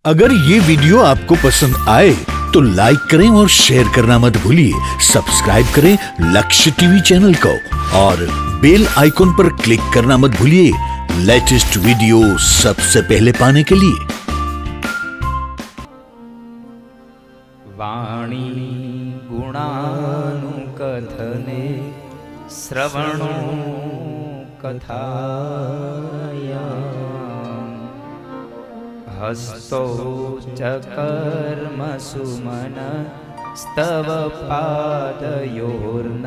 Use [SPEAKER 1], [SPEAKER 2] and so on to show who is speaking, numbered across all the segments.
[SPEAKER 1] अगर ये वीडियो आपको पसंद आए तो लाइक करें और शेयर करना मत भूलिए। सब्सक्राइब करें लक्ष्य टीवी चैनल को और बेल आइकॉन पर क्लिक करना मत भूलिए लेटेस्ट वीडियो सबसे पहले पाने के लिए।
[SPEAKER 2] वाणी गुणानुकथने श्रवणो कथाया हस्तो च कर्मसु मन स्तव पादयोर्न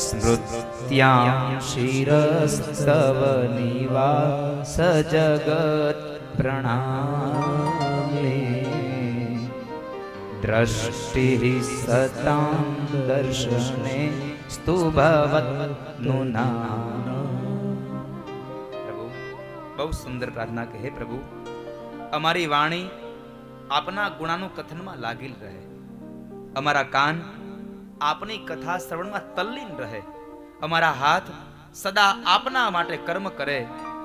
[SPEAKER 2] स्मृत्यां शिरस्तव निवास जगत् प्रणामे दृष्टिः सतां दर्शने स्तु भवत्नुना। बहुत सुंदर प्रार्थना के हे प्रभु अमारी वाणी आपना गुणानु कथन में लागेल रहे, अमारा कान आपनी कथा श्रवण में तल्लीन रहे, अमारा हाथ सदा आपना माटे कर्म करे,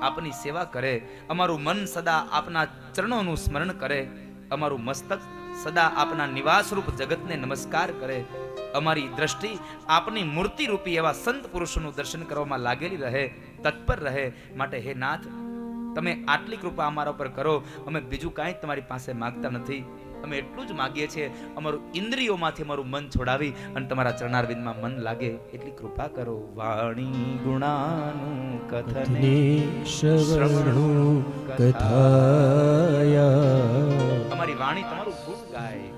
[SPEAKER 2] आपनी सेवा करे, अमारू मन सदा आपना चरणों नु स्मरण करे, अमारू मस्तक सदा आपना निवास रूप जगत ने नमस्कार करे, अमारी दृष्टि आपनी मूर्ति रूपी एवा संत पुरुषों दर्शन करवामां लागेली रहे, तत्पर रहे। माटे हे नाथ તમે આટલી કૃપા અમારા ઉપર કરો, અમે બીજું કાંઈ તમારી પાસે માંગતા નથી, અમે એટલું જ માંગીએ છીએ અમારું ઇન્દ્રિયોમાંથી અમારું મન છોડાવી અને તમારા ચરણારવિંદમાં મન લાગે એટલી કૃપા કરો। વાણી ગુણાનું કથને શ્રવણો કથાયા અમારી વાણી તમારું ગુણ ગાય,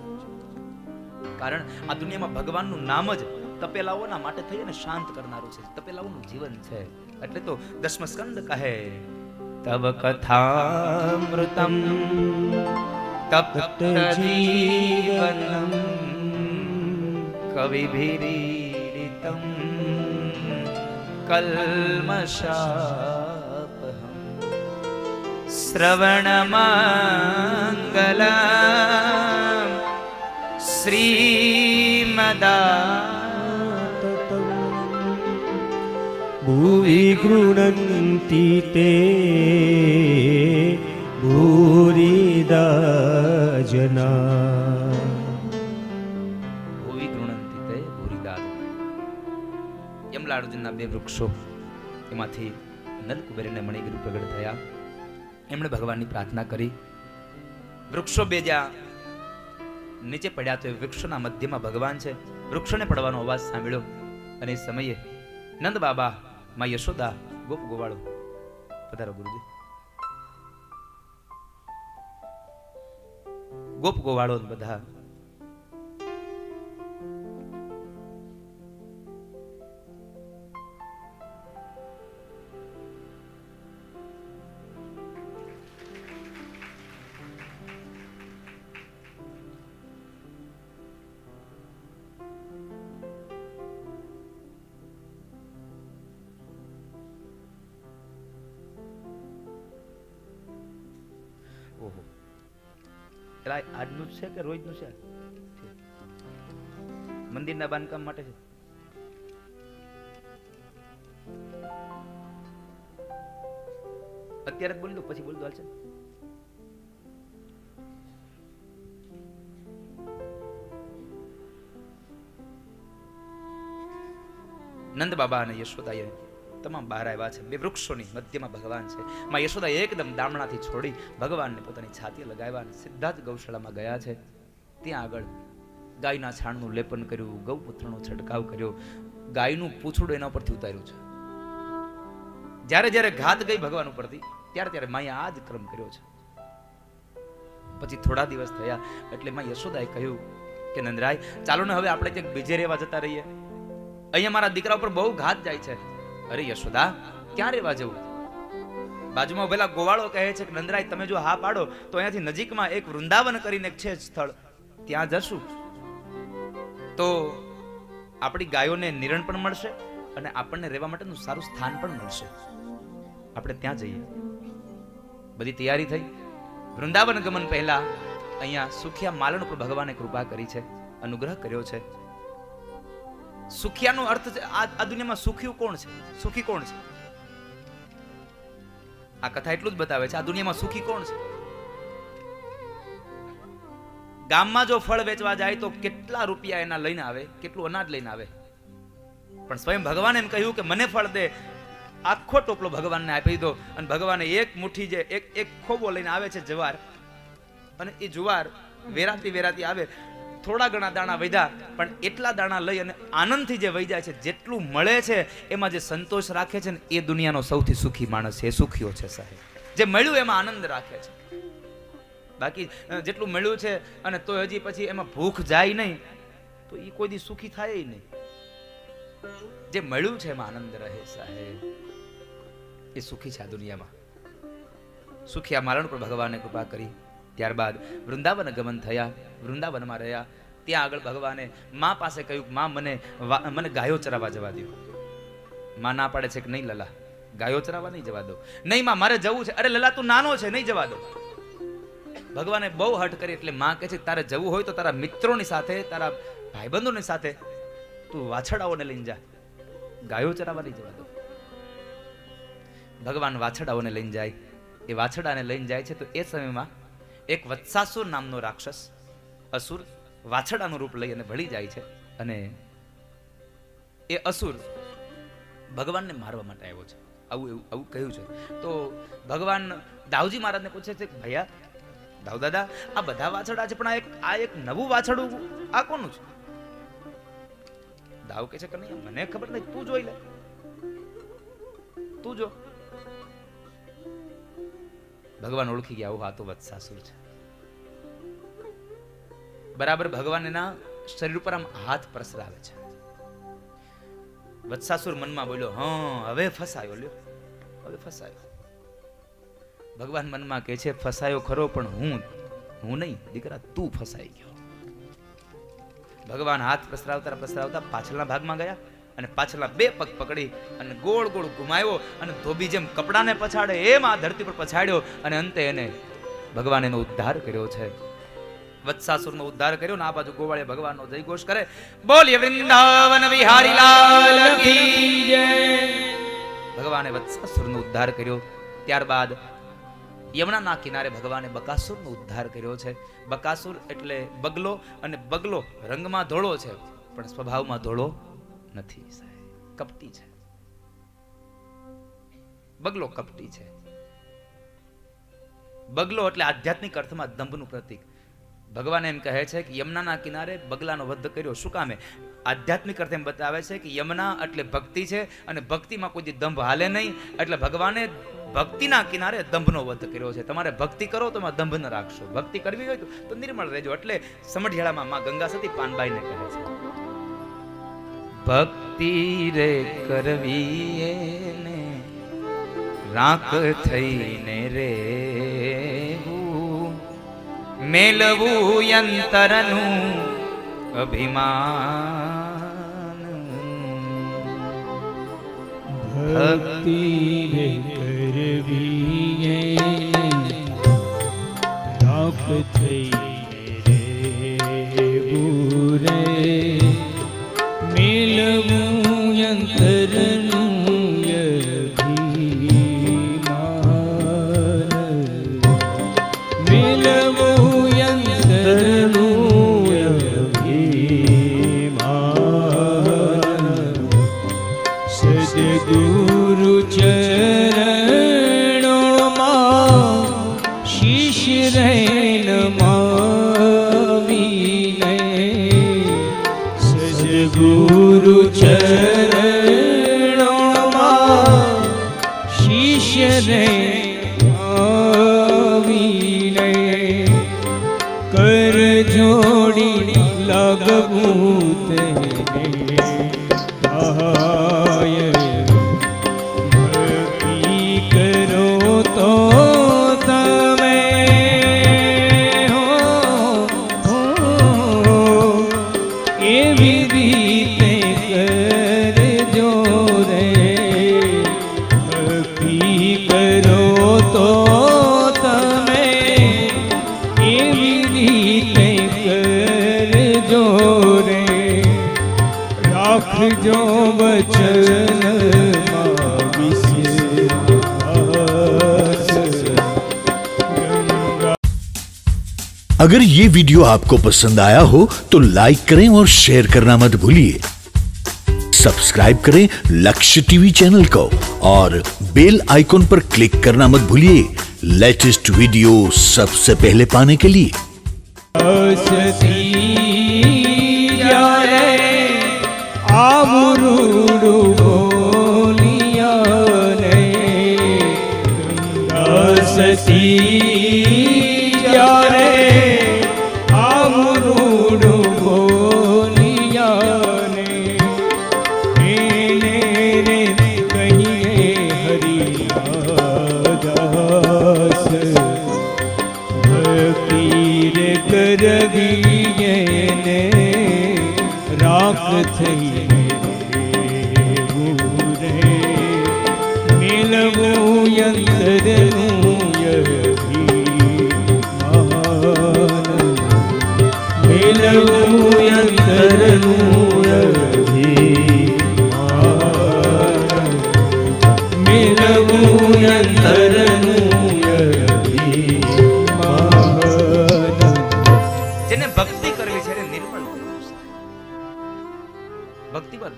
[SPEAKER 2] કારણ આ દુનિયામાં ભગવાનનું નામ જ તપેલાઓના માટે થઈ અને શાંત કરનારું છે, તપેલાઓનું જીવન છે। એટલે તો દસમ સ્કંદ કહે तव कथामृतं तप्त जीवनं कविभिरीडितं कल्मषापहं श्रवणमङ्गलं श्रीमदाततं भुवि गृह्णन्ति ते भूरिदा जना। भुवि गृह्णन्ति ते भूरिदा यमलार्जुनना બે વૃક્ષો એમાંથી નલકુબેરને મણિગીરી પ્રગટ થયા, એમણે ભગવાનની પ્રાર્થના કરી, વૃક્ષો બેજા નીચે પડ્યા તો વૃક્ષોના મધ્યમાં ભગવાન છે, વૃક્ષોને પડવાનો અવાજ સાંભળ્યો અને એ સમયે નંદ બાબા માં યશોદા ગોપ ગોવાળો પધારો ગુરુજી, ગોપ ગોવાળો બધા આજનું છે કે રોજનું છે? મંદિરના બાંધકામ માટે છે? અત્યારે જ બોલી દો પછી બોલી દો હાલશે? નંદ બાબા અને યશોદાએ તમામ બહાર આવ્યા છે, બે વૃક્ષોની મધ્યમાં ભગવાન છે। માં યશોદા એકદમ દામણાથી છોડી ભગવાનને પોતાની છાતીએ લગાવ્યા અને સીધા જ ગૌશાળામાં ગયા છે। ત્યાં આગળ ગાયના છાણનું લેપન કર્યું, ગૌમૂત્રનો છંટકાવ કર્યો, ગાયનું પૂંછડું એના ઉપરથી ઉતાર્યું છે। જ્યારે જ્યારે ઘાત ગઈ ભગવાન ઉપરથી ત્યારે ત્યારે માએ આ જ ક્રમ કર્યો છે। પછી થોડા દિવસ થયા એટલે માં યશોદાએ કહ્યું કે નંદરાય ચાલો ને હવે આપણે ક્યાંક બીજે રહેવા જતા રહીએ, અહીંયા મારા દીકરા ઉપર બહુ ઘાત જાય છે। અરે યશોદા ક્યાં રહેવા જવું? બાજુમાં પેલા ગોવાળો કહે છે કે નંદરાય તમે જો હા પાડો તો અહીંયાથી નજીકમાં એક વૃંદાવન કરીને એક છે સ્થળ, ત્યાં જશું તો આપણી ગાયોને નિરણ પણ મળશે અને આપણને રહેવા માટેનું સારું સ્થાન પણ મળશે, આપણે ત્યાં જઈએ। બધી તૈયારી થઈ, વૃંદાવન ગમન પહેલા અહીંયા સુખિયા માલણ ઉપર ભગવાને કૃપા કરી છે, અનુગ્રહ કર્યો છે। સુખિયાનો અર્થ છે આ દુનિયામાં સુખિયું કોણ છે, સુખી કોણ છે? આ કથા એટલું જ બતાવે છે આ દુનિયામાં સુખી કોણ છે? ગામમાં જો ફળ વેચવા જાય તો કેટલા રૂપિયા એના લઈને આવે, કેટલું અનાજ લઈને આવે. પણ સ્વયં ભગવાને એમ કહ્યું કે મને ફળ દે, આખો ટોપલો ભગવાનને આપી દો. અને ભગવાને એક મુઠ્ઠી જે એક ખોબો લઈને આવે છે જુવાર, અને એ જુવાર વેરાતી આવે, થોડા ઘણા દાણા વધ્યા, પણ એટલા દાણા લઈ અને આનંદથી જે વહી જાય છે, જેટલું મળે છે એમાં જે સંતોષ રાખે છે ને, એ દુનિયાનો સૌથી સુખી માણસ છે. એ સુખીઓ છે સાહેબ, જે મળ્યું એમાં આનંદ રાખે છે. બાકી જેટલું મળ્યું છે અને તો હજી પછી એમાં ભૂખ જાય નહીં, તો એ કોઈ દી સુખી થાય નહીં. જે મળ્યું છે એમાં આનંદ રહે સાહેબ, એ સુખી છે આ દુનિયામાં. સુખિયા મારણ પર ભગવાને કૃપા કરી. ત્યારબાદ વૃંદાવન ગમન થયા, વૃંદાવનમાં રહ્યા. ત્યાં આગળ ભગવાને મા પાસે કહ્યું, માં મને ગાયો ચરાવવા જવા દો. માં ના પાડે છે કે નહીં લલા, ગાયો ચરાવવા નહીં જવા દો. નહીં માં, મારે જવું છે. અરે લલા તું નાનો છે, નહીં જવા દો. ભગવાને બહુ હઠ કરી, એટલે માં કહે છે તારે જવું હોય તો તારા મિત્રોની સાથે, તારા ભાઈબંધોની સાથે તું વાછડાઓને લઈને જા, ગાયો ચરાવવા નહીં જવા દો. ભગવાન વાછડાઓને લઈને જાય. એ વાછડાને લઈને જાય છે તો એ સમયમાં એક વત્સાસુર નામનો રાક્ષસ, અસુર, વાછડાનું રૂપ લઈ અને ભળી જાય છે. અને એ અસુર ભગવાનને મારવા માટે આવ્યો છે, આવું કહ્યું છે. તો ભગવાન દાઉજી મહારાજને પૂછે છે, ભૈયા દાઉ દાદા, આ બધા વાછડા છે, પણ આ એક નવું વાછડું આ કોનું છે? દાઉ કહે છે કે નહીં, મને ખબર નહીં, તું જોઈ લે, તું જો. ભગવાન ઓળખી ગયા, આ તો વત્સાસુર છે. બરાબર ભગવાન એના શરીર ઉપર આમ હાથ પ્રસરાવે છે. વત્સાસુર મનમાં બોલ્યો, હા હવે ફસાયો, લ્યો હવે ફસાયો. ભગવાન મનમાં કહે છે, ફસાયો ખરો, પણ હું નહીં દીકરા, તું ફસાઈ ગયો. ભગવાન હાથ પ્રસરાવતા પાછળના ભાગમાં ગયા અને પાછળના બે પગ પકડી અને ગોળ ગોળ ઘુમાવ્યો અને ધોબી જેમ કપડાને પછાડે એમ આ ધરતી પર પછાડ્યો. અને અંતે એને ભગવાન એનો ઉદ્ધાર કર્યો છે. વત્સાસુરનો ઉદ્ધાર કર્યો ને આ બાજુ ગોવાળે ભગવાનનો જય ઘોષ કરે, બોલીએ વૃંદાવન વિહારી લાલ કી જય. ભગવાને વત્સાસુરનો ઉદ્ધાર કર્યો. ત્યારબાદ યમુનાના કિનારે ભગવાને બકાસુરનો ઉદ્ધાર કર્યો છે. બકાસુર એટલે બગલો, અને બગલો રંગમાં ધોળો છે પણ સ્વભાવમાં ધોળો નથી સાહેબ, કપટી છે. બગલો કપટી છે. બગલો એટલે આધ્યાત્મિક અર્થમાં દંભનું પ્રતીક. ભગવાન એમ કહે છે કે યમુનાના કિનારે બગલાનો વધ કર્યો. શું કામે? આધ્યાત્મિક અર્થ એમ બતાવે છે કે યમુના એટલે ભક્તિ છે અને ભક્તિમાં કોઈ દંભ હાલે નહીં, એટલે ભગવાને ભક્તિના કિનારે દંભનો વધ કર્યો છે. તમારે ભક્તિ કરો તો એમાં દંભ ન રાખશો, ભક્તિ કરવી હોય તો નિર્મળ રહેજો. એટલે સમઢિયાળામાં માં ગંગા સતી પાનબાઈને કહે છે, ભક્તિ રે કરવી એને રાખ થઈને રે મેલવું યંતરનું અભિમાન.
[SPEAKER 3] ભક્તિ રે કરવી રાખ થઈને રે મેલવું યંતરનું અભિમાન. મેલવું સદગુરુ ચરણોમાં શિષ્ય રૈન માવીને, સદગુરુ ચરણોમાં શિષ્ય રૈન માવીને, કર જોડી લાગવું તેને જો વચનમાં વિશ્વાસ.
[SPEAKER 1] अगर ये वीडियो आपको पसंद आया हो तो लाइक करें और शेयर करना मत भूलिए। सब्सक्राइब करें लक्ष्य टीवी चैनल को और बेल आइकॉन पर क्लिक करना मत भूलिए लेटेस्ट वीडियो सबसे पहले पाने के लिए।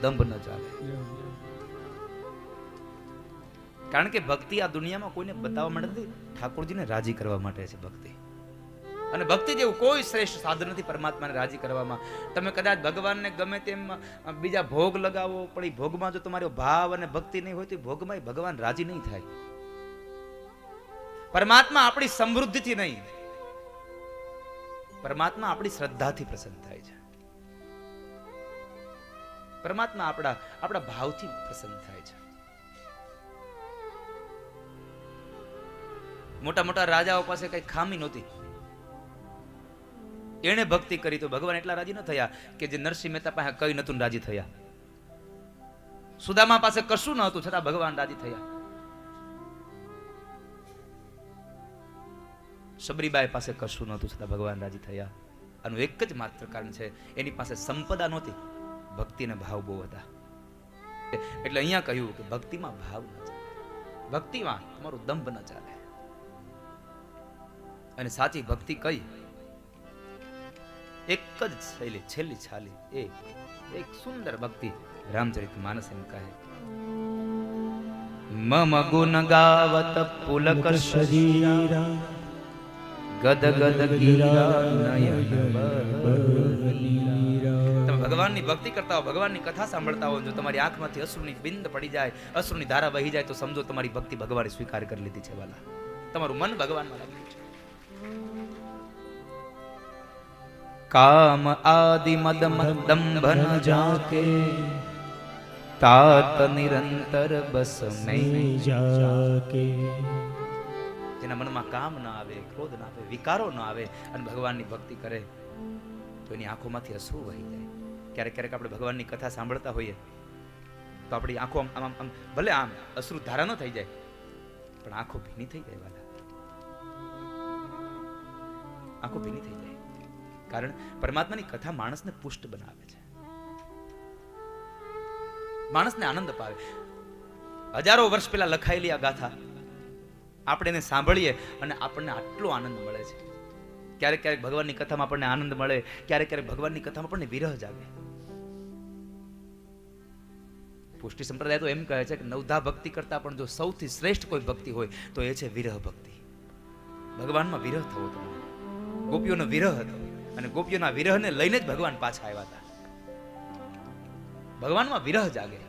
[SPEAKER 2] દંભ ન ચાલે, કારણ કે ભક્તિ આ દુનિયામાં કોઈને બતાવવા માટે નથી, ઠાકોરજીને રાજી કરવા માટે છે ભક્તિ. અને ભક્તિ જેવું કોઈ શ્રેષ્ઠ સાધન નથી પરમાત્માને રાજી કરવામાં. તમે કદાચ ભગવાનને ગમે તેમ બીજા ભોગ લગાવો, પણ એ ભોગમાં જો તમારો ભાવ અને ભક્તિ નહીં હોય તો ભોગમાં ભગવાન રાજી નહીં થાય. પરમાત્મા આપણી સમૃદ્ધિથી નહીં, પરમાત્મા આપણી શ્રદ્ધાથી પ્રસન્ન થાય છે. પરમાત્મા આપણા ભાવથી પ્રસન્ન થાય છે. મોટા મોટા રાજાઓ પાસે કઈ ખામી નહોતી, એને ભક્તિ કરી તો ભગવાન એટલા રાજી ન થયા કે જે નરસિંહ મહેતા પાસે કઈ નતું રાજી થયા. સુદામા પાસે કશું ન હતું છતાં ભગવાન રાજી થયા. સબરીબાઈ પાસે કશું નહોતું છતાં ભગવાન રાજી થયા. આનું એક જ માત્ર કારણ છે, એની પાસે સંપદા નહોતી, ભક્તિ ને ભાવ બહુ હતા. એટલે અહીંયા કહ્યું કે ભક્તિમાં ભાવ ન ચાલે, ભક્તિમાં તમારું દંભ ન ચાલે. અને સાચી ભક્તિ કઈ? એક જ શૈલી, છેલ્લી છાલી એક સુંદર ભક્તિ રામચરિતમાનસ એમ કહે, મમ ગુણ ગાવત પુલક શરીરા ગદ ગદ ગીરા નયન બરલીરા. તમે ભગવાનની ભક્તિ કરતા હો, ભગવાનની કથા સાંભળતા હો, જો તમારી આંખમાંથી અશ્રુની બિંદ પડી જાય, અશ્રુની ધારા વહી જાય તો સમજો તમારી ભક્તિ ભગવાને સ્વીકાર કરી લીધી છે. વાલા, તમારું મન ભગવાનમાં લાગ્યું છે. કામ આદિ મદ દંભ ન જાકે તાત નિરંતર બસ મેં જાકે. જેના મનમાં કામ ના આવે, ક્રોધ ના આવે, વિકારો ના આવે અને ભગવાનની ભક્તિ કરે તો એની આંખોમાંથી અશ્રુ વહી જાય. ક્યારેક ક્યારેક આપણે ભગવાનની કથા સાંભળતા હોઈએ તો આપણી આંખો આમ ભલે આમ અશ્રુ ધારા ન થઈ જાય પણ આંખો ભીની થઈ જાય. વાલા, આંખો ભીની થઈ જાય, કારણ પરમાત્માની કથા માણસને પુષ્ટ બનાવે છે, માણસને આનંદ અપાવે. હજારો વર્ષ પહેલા લખાયેલી આ ગાથા આપણે એને સાંભળીએ અને આપણને આટલો આનંદ મળે છે. ક્યારેક ક્યારેક ભગવાનની કથામાં આપણને આનંદ મળે, ક્યારેક ક્યારેક ભગવાનની કથામાં આપણને વિરહ જાગે. પુષ્ટિ સંપ્રદાય તો એમ કહે છે કે નવધા ભક્તિ કરતા પણ જો સૌથી શ્રેષ્ઠ કોઈ ભક્તિ હોય તો એ છે વિરહ ભક્તિ. ભગવાનમાં વિરહ થવો તમને. ગોપીઓનો વિરહ હતો અને ગોપીઓના વિરહને લઈને જ ભગવાન પાછા આવ્યા હતા. ભગવાનમાં વિરહ જાગે,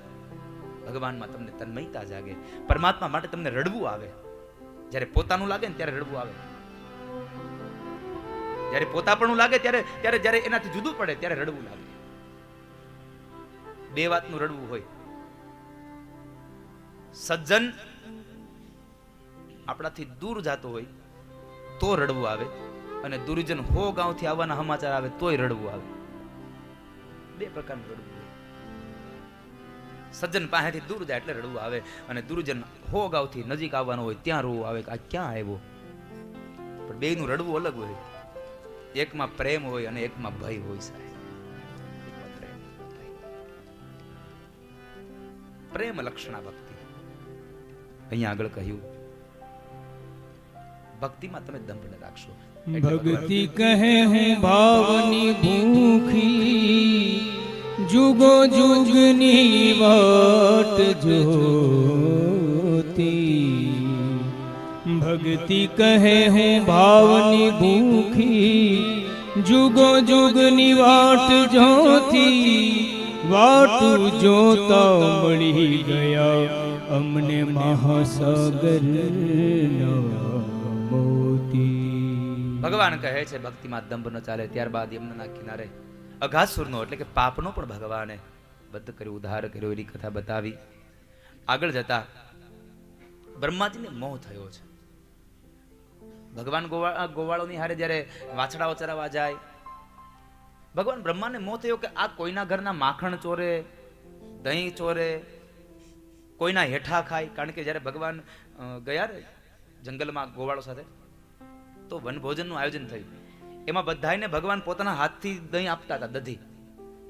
[SPEAKER 2] ભગવાનમાં તમને તન્મયતા જાગે, પરમાત્મા માટે તમને રડવું આવે. જ્યારે પોતાનું લાગે ને ત્યારે રડવું આવે, જ્યારે પોતાપણું લાગે ત્યારે જ્યારે એનાથી જુદું પડે ત્યારે રડવું લાગે. બે વાતનું રડવું હોય. સજ્જન આપણાથી દૂર જતો હોય તો રડવું આવે, અને દુર્જન હો ગાંવથી આવવાના સમાચાર આવે તોય રડવું આવે. બે પ્રકારનું રડવું હોય. સજ્જન પાસેથી દૂર જાય એટલે રડવું આવે, અને દુર્જન હો ગાંવથી નજીક આવવાનો હોય ત્યાં રોવું આવે કે આ ક્યાં આવ્યો. પણ બેયનું રડવું અલગ હોય. એકમાં પ્રેમ હોય અને એકમાં ભય હોય. સાહેબ, પ્રેમ લક્ષણા ભક્તિ. અહીંયા આગળ કહ્યું ભક્તિમાં તમે દંભ ન રાખશો.
[SPEAKER 3] ભક્તિ કહે હું ભાવની ભૂખી, જુગો જુગની વાટ જોતી. ભક્તિ કહે હું ભાવની ભૂખી, જુગો જુગની વાટ જોતી. વાટ જોતા મળી ગયા અમને મહાસાગર મોતી.
[SPEAKER 2] ભગવાન કહે છે ભક્તિમાં દંભ ન ચાલે. ત્યારબાદ યમુનાના કિનારે અઘાસુરનો એટલે કે પાપનો પણ ભગવાને વધ કર્યો, ઉદ્ધાર કર્યો એની કથા બતાવી. આગળ જતા બ્રહ્માજીને મોહ થયો છે. ભગવાન ગોવાળોની હારે જ્યારે વાછડાઓ ચરાવવા જાય, ભગવાન બ્રહ્માને મોહ થયો કે આ કોઈના ઘરના માખણ ચોરે, દહીં ચોરે, કોઈના હેઠા ખાય. કારણ કે જ્યારે ભગવાન ગયા રે જંગલમાં ગોવાળો સાથે, તો વનભોજનનું આયોજન થયું. એમાં બધાને ભગવાન પોતાના હાથથી દહીં આપતા હતા, દધી.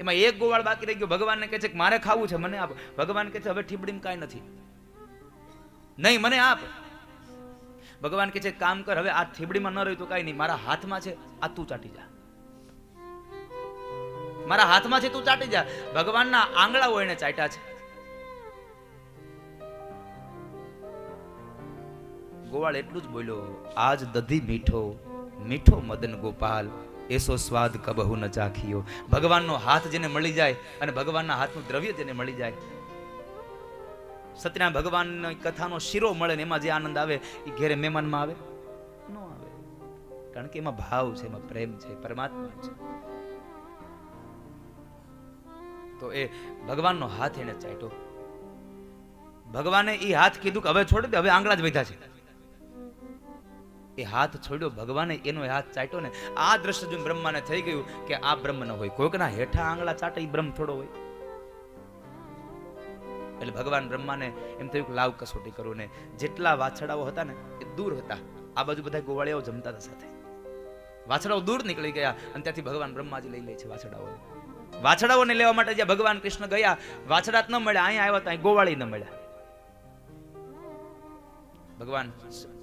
[SPEAKER 2] એમાં એક ગોવાળ બાકી રહી ગયો. ભગવાનને કહે છે કે મારે ખાવું છે, મને આપ. ભગવાન કહે છે હવે ઠીબડીમાં કાંઈ નથી, નહીં મને આપ. ભગવાન કહે છે કામ કર, હવે આ ઠીબડીમાં ન રહ્યું તો કાંઈ નહીં, મારા હાથમાં છે, આ તું ચાટી જા. મારા હાથમાં છે, તું ચાટી જા. ભગવાનના આંગળાઓ એને ચાટ્યા છે. ગોવાળ એટલું જ બોલ્યો, આજ દધી મીઠો, મીઠો મદન ગોપાલ, એસો સ્વાદ કબહુ ન ચાખ્યો. ભગવાનનો હાથ જેને મળી જાય અને ભગવાનના હાથનું દ્રવ્ય જેને મળી જાય, સત્યનારાયણ ભગવાનની કથાનો શીરો મળે ને એમાં જે આનંદ આવે એ ઘેરે મહેમાનમાં આવે ન આવે. કારણ કે એમાં ભાવ છે, એમાં પ્રેમ છે, પરમાત્મા છે. તો એ ભગવાનનો હાથ એને ચાટ્યો. ભગવાને એ હાથ કીધું કે હવે છોડી દે, હવે આંગળા જ વધ્યા છે. એ હાથ છોડ્યો, ભગવાને એનો હાથ ચાટ્યો ને આ દ્રશ્ય જોઈને બ્રહ્માને થઈ ગયું કે આ બ્રહ્મ ન હોય. કોઈકના હેઠા આંગળા ચાટે એ બ્રહ્મ થોડો હોય. એટલે ભગવાન બ્રહ્માને એમ થયું કે લાવ કસોટી કરું ને. જેટલા વાછડાઓ હતા ને એ દૂર હતા. આ બાજુ બધા ગોવાળિયાઓ જમતા હતા સાથે. વાછડાઓ દૂર નીકળી ગયા અને ત્યાંથી ભગવાન બ્રહ્માજી લઈ લે છે વાછડાઓને. વાછડાઓને લેવા માટે જ્યાં ભગવાન કૃષ્ણ ગયા, વાછડા ન મળ્યા. અહીંયા આવ્યા ત્યાં ગોવાળી ન મળ્યા. ભગવાન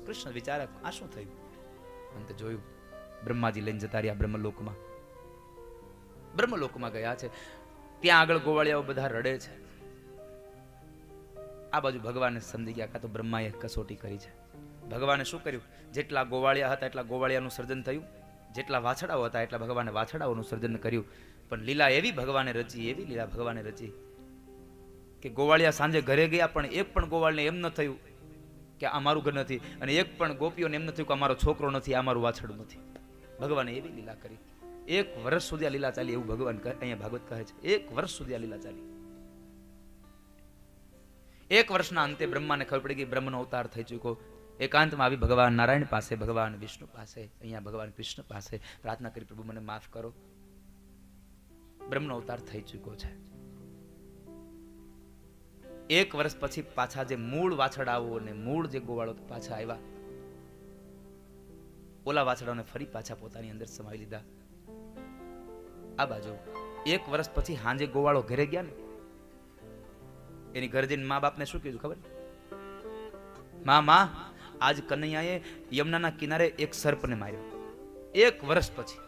[SPEAKER 2] કૃષ્ણ વિચારે આ શું થયું? અંતે જોયું બ્રહ્માજી લઈને જતા રહ્યા બ્રહ્મલોકમાં. બ્રહ્મલોકમાં ગયા છે, ત્યાં આગળ ગોવાળિયાઓ બધા રડે છે. આ બાજુ ભગવાને સમજી ગયા કાં તો બ્રહ્માએ કસોટી કરી છે. ભગવાને શું કર્યું? જેટલા ગોવાળિયા હતા એટલા ગોવાળિયાનું સર્જન થયું, જેટલા વાછડાઓ હતા એટલા ભગવાને વાછડાઓનું સર્જન કર્યું. પણ લીલા એવી ભગવાને રચી, એવી લીલા ભગવાને રચી કે ગોવાળિયા સાંજે ઘરે ગયા પણ એક પણ ગોવાળને એમ ન થયું કે આ મારું ઘર નથી, અને એક પણ ગોપીઓને એમ ન થયું કે અમારો છોકરો નથી, આ મારું વાછડું નથી. ભગવાને એવી લીલા કરી. 1 વર્ષ સુધી આ લીલા ચાલી એવું ભગવાન અહીંયા ભાગવત કહે છે. 1 વર્ષ સુધી આ લીલા ચાલી. 1 વર્ષના અંતે બ્રહ્માને ખબર પડી ગઈ બ્રહ્મનો અવતાર થઈ ચૂક્યો. એકાંતમાં આવી ભગવાન નારાયણ પાસે, ભગવાન વિષ્ણુ પાસે, અહીંયા ભગવાન કૃષ્ણ પાસે પ્રાર્થના કરી, પ્રભુ મને માફ કરો, બ્રહ્મનો અવતાર થઈ ચૂક્યો છે. 1 વર્ષ પછી પાછા જે મૂળ વાછડાઓ અને મૂળ જે ગોવાળો પાછા આવ્યા, ઓલા વાછડાઓને ફરી પાછા પોતાની અંદર સમાવી લીધા. આ બાજુ 1 વર્ષ પછી હાંજે ગોવાળો ઘરે ગયા ને, એની ઘરે જઈને મા બાપને શું કીધું ખબર? માં આજ કનૈયાએ યમુનાના કિનારે એક સર્પને માર્યો. 1 વર્ષ પછી.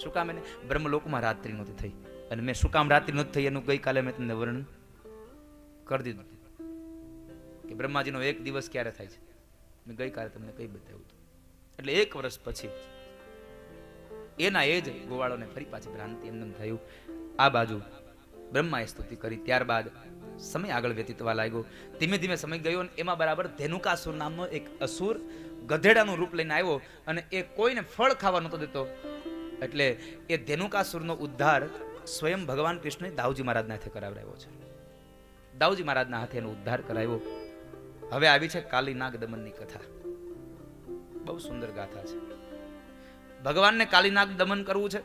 [SPEAKER 2] શું કામ? એને બ્રહ્મલોકમાં રાત્રિ નહોતી થઈ. અને મેં શું કામ રાત્રિ નથી થઈ એનું ગઈકાલે મેં તમને વર્ણન કરી દીધું કે બ્રહ્માજીનો 1 દિવસ ક્યારે થાય છે, મેં ગઈકાલે તમને કઈ બતાવ્યું હતું. એટલે 1 વર્ષ પછી એના એ જ ગોવાળોને ફરી પાછી ભ્રાંતિ એમને થયું. આ બાજુ બ્રહ્માએ સ્તુતિ કરી. ત્યારબાદ સમય આગળ વ્યતીતવા લાગ્યો. ધીમે ધીમે સમય ગયો અને એમાં બરાબર ધેનુકાસુર નામનો એક અસુર ગધેડાનું રૂપ લઈને આવ્યો અને એ કોઈને ફળ ખાવા નહોતો દેતો. એટલે એ ધેનુકાસુરનો ઉદ્ધાર સ્વયં ભગવાન કૃષ્ણએ દાઉજી મહારાજના હાથે કરાવડાવ્યો છે. દાઉજી મહારાજના હાથે એનો ઉદ્ધાર કરાવ્યો. હવે આવી છે કાલી નાગ દમનની કથા. બહુ સુંદર ગાથા છે. ભગવાનને કાલી નાગ દમન કરવું છે.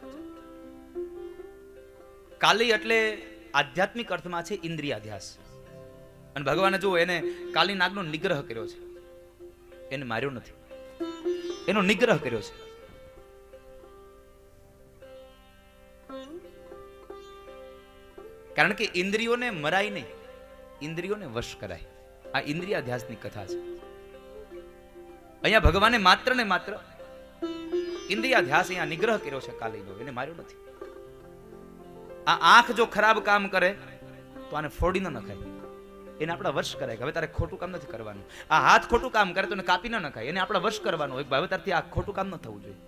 [SPEAKER 2] કાલી એટલે આધ્યાત્મિક અર્થમાં છે ઇન્દ્રિયાધ્યાસ. અને ભગવાને જુઓ એને કાલી નાગનો નિગ્રહ કર્યો છે. એને માર્યો નથી, એનો નિગ્રહ કર્યો છે. કારણ કે ઇન્દ્રિયોને મરાય નહીં, ઇન્દ્રિયોને વશ કરાય. આ ઇન્દ્રિયાધ્યાસની કથા છે. અહીંયા ભગવાને માત્ર ને માત્ર ઇન્દ્રિયાધ્યાસ અહીંયા નિગ્રહ કર્યો છે કાલીનો, એને માર્યો નથી. આ આંખ જો ખરાબ કામ કરે તો આને ફોડી ન નખાય, એને આપણા વશ કરાય. હવે તારે ખોટું કામ નથી કરવાનું. આ હાથ ખોટું કામ કરે તો એને કાપી ન નખાય, એને આપણા વશ કરવાનું હોય. હવે તારથી આ ખોટું કામ ન થવું જોઈએ.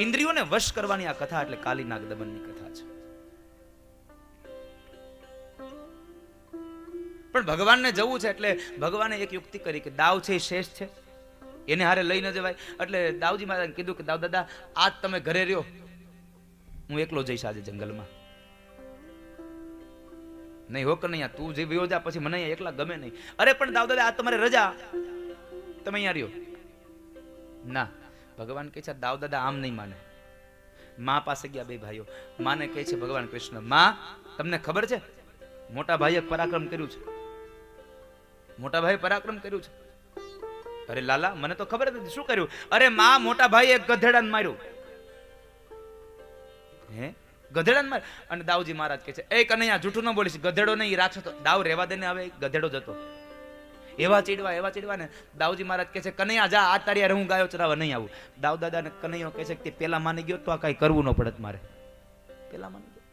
[SPEAKER 2] ઇન્દ્રિયોને વશ કરવાની આ કથા એટલે કાલી નાગ દમનની કથા છે. પણ ભગવાનને જવું છે એટલે ભગવાને એક યુક્તિ કરી કે દાવ છે એ શેષ છે, એને હારે લઈ ન જવાય. એટલે દાવજી મહારાજને કીધું કે દાવ દાદા આજ તમે ઘરે રહ્યો, હું એકલો જઈશ આજે જંગલમાં. નહીં હો કે નહીં, તું જે વયો જા, પછી મને એકલા ગમે નહીં. અરે પણ દાવ દાદા આજ તમારે રજા, તમે અહીંયા રહ્યો. ના, ભગવાન કહે છે દાવ દાદા આમ નહીં માને. માં પાસે ગયા બે ભાઈઓ. માને કહે છે ભગવાન કૃષ્ણ, માં તમને ખબર છે મોટા ભાઈએ પરાક્રમ કર્યું છે, મોટા ભાઈએ પરાક્રમ કર્યું છે. અરે લાલા મને તો ખબર નથી, શું કર્યું? અરે માં મોટા ભાઈએ ગધેડાને માર્યું. હે ગધેડાને માર? અને દાવજી મહારાજ કહે છે એ કનૈયા જૂઠું ન બોલીશ, ગધેડો નહીં રાક્ષસ તો. દાવ રેવા દે ને, હવે ગધેડો જતો. એવા ચીડવા ને દાવજી મહારાજ કહે છે કનૈયા જા, આ તારી હું ગાયો ચરાવવા નહીં આવું. દાવ દાદા ને કનૈયો કહે છે કે પેલા માની ગયો તો આ કઈ કરવું ન પડત મારે. પેલા માની ગયો,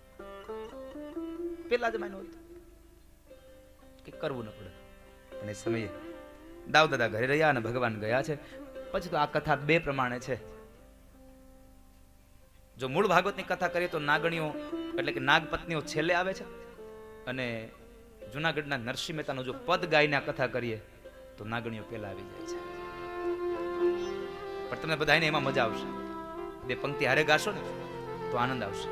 [SPEAKER 2] પેલા જ માન્યો કે કરવું ન પડે. અને સમયે દાવ દાદા ઘરે રહ્યા અને ભગવાન ગયા છે. પછી તો આ કથા બે પ્રમાણે છે. જો મૂળ ભાગવતની કથા કરીએ તો નાગણીઓ એટલે કે નાગપત્નીઓ છેલ્લે આવે છે, અને જુનાગઢના નરસિંહ મહેતાનું જો પદ ગાઈને આ કથા કરીએ તો નાગણીઓ પહેલા આવી જાય છે. પણ તમને બધાને એમાં મજા આવશે. બે પંક્તિ હારે ગાશો ને તો આનંદ આવશે.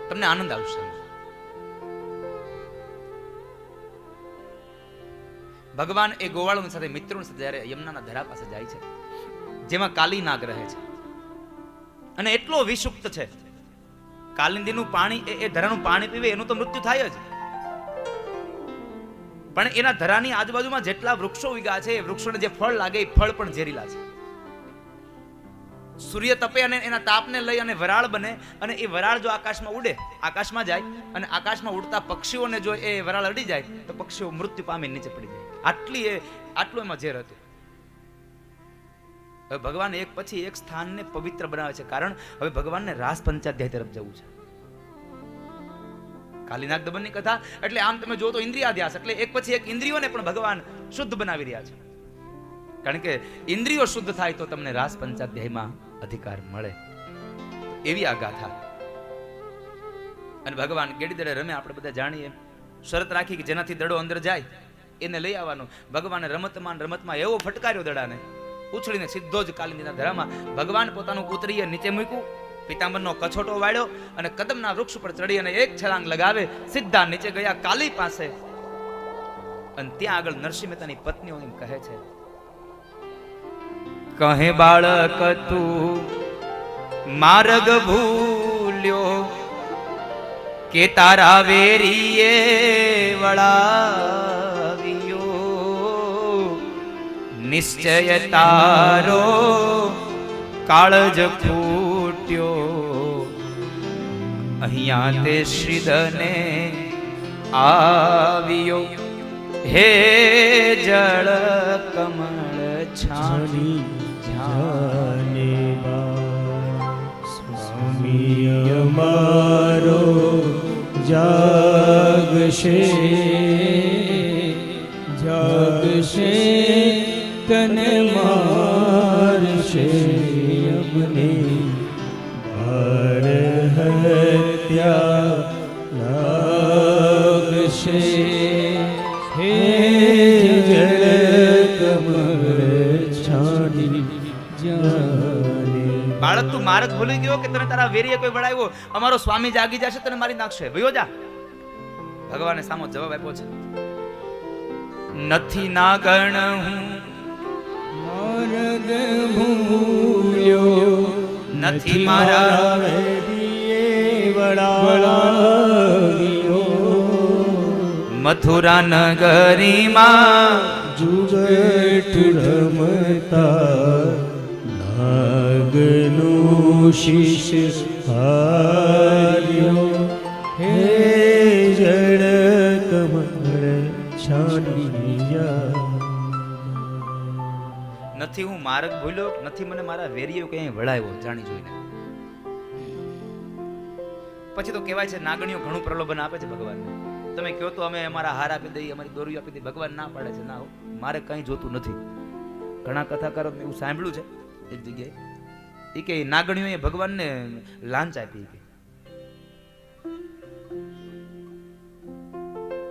[SPEAKER 2] તમને આનંદ આવશે. ભગવાન એ ગોવાળોની સાથે મિત્રોની સાથે જ્યારે યમુનાના ધરા પાસે જાય છે, જેમાં કાલી નાગ રહે છે, અને એટલો વિષુપ્ત છે, કાલિંદીનું પાણી એ ધરાનું પાણી પીવે એનું તો મૃત્યુ થાય જ. પણ એના ધરાની આજુબાજુમાં જેટલા વૃક્ષો ઉગ્યા છે, એ વૃક્ષોને જે ફળ લાગે એ ફળ પણ ઝેરીલા છે. સૂર્ય તપે અને એના તાપને લઈ અને વરાળ બને, અને એ વરાળ જો આકાશમાં ઉડે, આકાશમાં જાય, અને આકાશમાં ઉડતા પક્ષીઓને જો એ વરાળ અડી જાય તો પક્ષીઓ મૃત્યુ પામી નીચે પડી જાય. આટલું એમાં ઝેર હતું. હવે ભગવાન એક પછી એક સ્થાનને પવિત્ર બનાવે છે, કારણ હવે ભગવાનને રાસ પંચાધ્યાય તરફ જવું છે. કાલીનાગ દમનની કથા એટલે આમ તમે જો તો ઇન્દ્રિયાધ્યાસ, એટલે એક પછી એક ઇન્દ્રિયોને પણ ભગવાન શુદ્ધ બનાવી રહ્યા છે. કારણ કે ઇન્દ્રિયો શુદ્ધ થાય તો તમને રાસ પંચાધ્યાયમાં અધિકાર મળે, એવી આ ગાથા. અને ભગવાન ગેડી દડે રમે, આપણે બધા જાણીએ. શરત રાખી કે જેનાથી દડો અંદર જાય એને લઈ આવવાનો. ભગવાને રમતમાં એવો ફટકાર્યો દડાને, ઉછળીને સીધો જ કાલિંદીના ધરામાં ભગવાન પોતાનું ઉતરીએ નીચે મૂક્યું, પિતાંબરનો કછોટો વાળ્યો, અને કદમના વૃક્ષ ઉપર ચડી અને એક છલાંગ લગાવે સીધા નીચે ગયા કાલી પાસે. અને ત્યાં આગળ નરસિંહ મહેતાની પત્નીઓ એમ કહે છે, કહે બાળક તું માર્ગ ભૂલ્યો, કે તારા વેરીએ વળાવ્યો, નિશ્ચય તારો કાળજ ફૂટ્યો, અહીંયા તે શ્રીધને આવ્યો. હે જળ કમળ છાની
[SPEAKER 3] જાને સ્વામી અમારો જાગશે તને મારશે અમને ભાર હત્યા લાગશે. હે જળ કમળ છાની જાને.
[SPEAKER 2] બાળક તું માર્ગ ભૂલી ગયો કે તને તારા વેરીએ કોઈ વળાવ્યો? અમારો સ્વામી જાગી જશે, તને મારી નાખશે, વયો જા. ભગવાને સામો જવાબ આપ્યો છે, નથી નાગણ હું
[SPEAKER 3] માર્ગ ભૂલ્યો,
[SPEAKER 2] નથી મારા
[SPEAKER 3] વેરીએ વળાવ્યો,
[SPEAKER 2] મથુરા નગરીમાં
[SPEAKER 3] જુગટ રમતા નાગનું શીશ હાર્યો. હે જળ કમળ
[SPEAKER 2] નથી હું માર્ગ ભૂલ્યો, નથી મને મારા વેરીઓ ક્યાંય વળાવ્યો જાણી જોઈને. પછી તો કહેવાય છે નાગણીઓ ઘણું પ્રલોભન આપે છે ભગવાનને. તમે કહો તો અમે અમારા હાર આપી દઈએ, અમારી દોરીઓ આપી દઈએ. ભગવાન ના પાડે છે, ના મારે કંઈ જોતું નથી. ઘણા કથાકારો મેં એવું સાંભળ્યું છે એક જગ્યાએ, એ કે નાગણીઓએ ભગવાનને લાંચ આપી.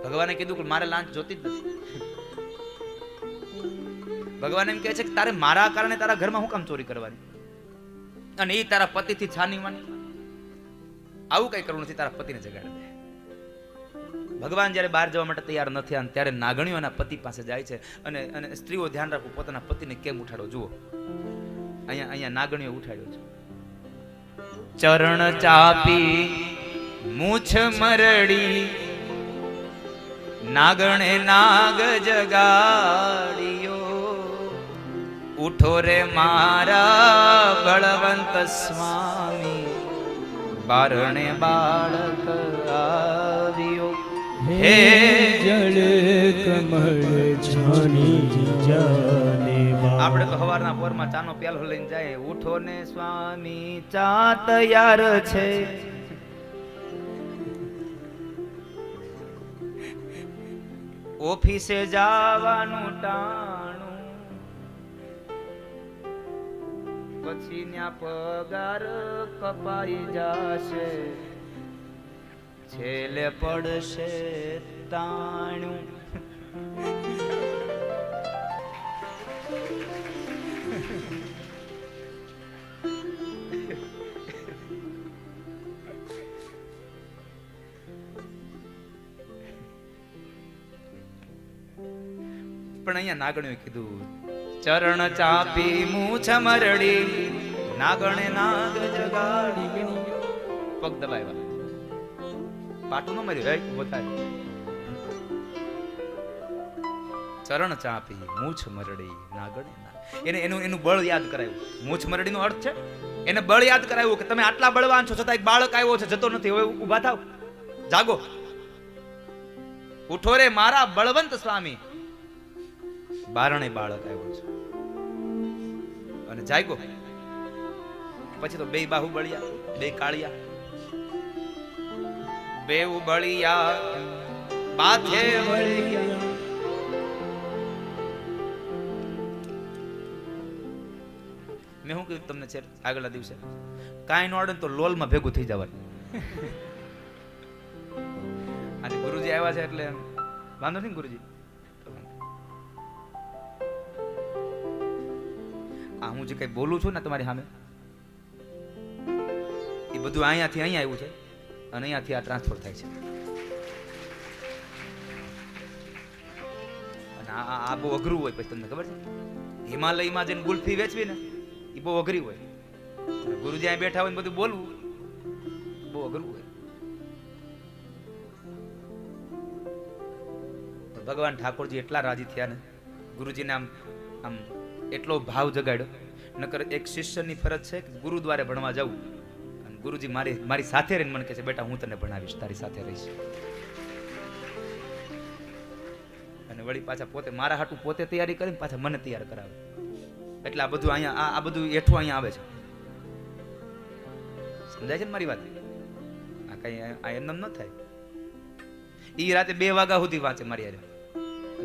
[SPEAKER 2] ભગવાને કીધું કે મારે લાંચ જોતી જ નથી. ભગવાન એમ કહે છે કે તારે મારા કારણે તારા ઘરમાં હું કામ ચોરી કરવાની, અને એ તારા પતિથી છાની વાની. આવું કઈ કરવું નથી, તારા પતિને જગાડી દે. ભગવાન જ્યારે બહાર જવા માટે તૈયાર નથી ત્યારે નાગણીઓ એના પતિ પાસે જાય છે. અને સ્ત્રીઓ ધ્યાન રાખવું પોતાના પતિને કેમ ઉઠાડો. જુઓ અહીંયા નાગણીઓ ઉઠાડ્યો છે. ચરણ ચાપી મૂછ મરડી નાગણે નાગ જગાડ્યો, ઉઠો રે મારા બળવંત સ્વામી, બારણે બાળક આવ્યો.
[SPEAKER 3] હે જળ કમળ જાની જાને
[SPEAKER 2] આપણે તો સવારના પોરમાં ચાનો પ્યાલો લઈને જાય. ઉઠો ને સ્વામી ચા તૈયાર છે. ઓફિસે જવાનું ટાણું, પછી ત્યાં પગાર કપાઈ જશે, છેલ્લે પડશે તાણું. પણ અહીંયા નાગણીએ કીધું ચરણ ચાપી મૂછ મરડી નાગણે નાગ જગાડી. પગ દબાવ્યા, પાટું ન માર્યું, બતાવ્યું. ચરણ ચાપી મૂછ મરડી નાગણે નાગ. એનું બળ યાદ કરાયું. મૂછ મરડી નો અર્થ છે એને બળ યાદ કરાવ્યું કે તમે આટલા બળવાન છો છતાં એક બાળક આવ્યો છે, જતો નથી. હવે ઉભા થાવ, જાગો, ઉઠો રે મારા બળવંત સ્વામી, બારણે બાળક આવ્યો છે. અને જાગ્યો. પછી તો બે બાહુ બળિયા, બે કાળિયા, બે બળિયા બાથે બળિયા. મેં શું કીધું તમને છે આગલા દિવસે, કાંઈ નો આવડે તો લોલમાં ભેગું થઈ જવાનું. આજે ગુરુજી આવ્યા છે એટલે વાંધો નહીં. ગુરુજી હું જે કઈ બોલું છું ને તમારી સામે, એ બધું અહીંયાથી અહીંયા આવ્યું છે અને અહીંયાથી આ ટ્રાન્સફર થાય છે. અને આ બહુ અઘરું હોય. પછી તમને ખબર છે હિમાલયમાં જઈને ગુલ્ફી વેચવી ને એ બહુ અઘરી હોય. ગુરુજી અહીં બેઠા હોય ને બધું બોલવું બહુ અઘરું હોય. ભગવાન ઠાકોરજી એટલા રાજી થયા ને, ગુરુજીને આમ આમ એટલો ભાવ જગાડ્યો. નકર એક શિષ્યની ફરજ છે કે ગુરુદ્વારે ભણવા જવું, અને ગુરુજી મારી સાથે રહીને મને કહે છે બેટા હું તને ભણાવીશ, તારી સાથે રહીશ. અને વળી પાછા પોતે મારા હાટું પોતે તૈયારી કરીને પાછા મને તૈયાર કરાવે. એટલે આ બધું અહીંયા આ બધું એઠું અહીંયા આવે છે. સમજાય છે ને મારી વાત? આ કઈ આ એમ ન થાય. એ રાતે 2 વાગ્યા સુધી વાંચે મારી યારે,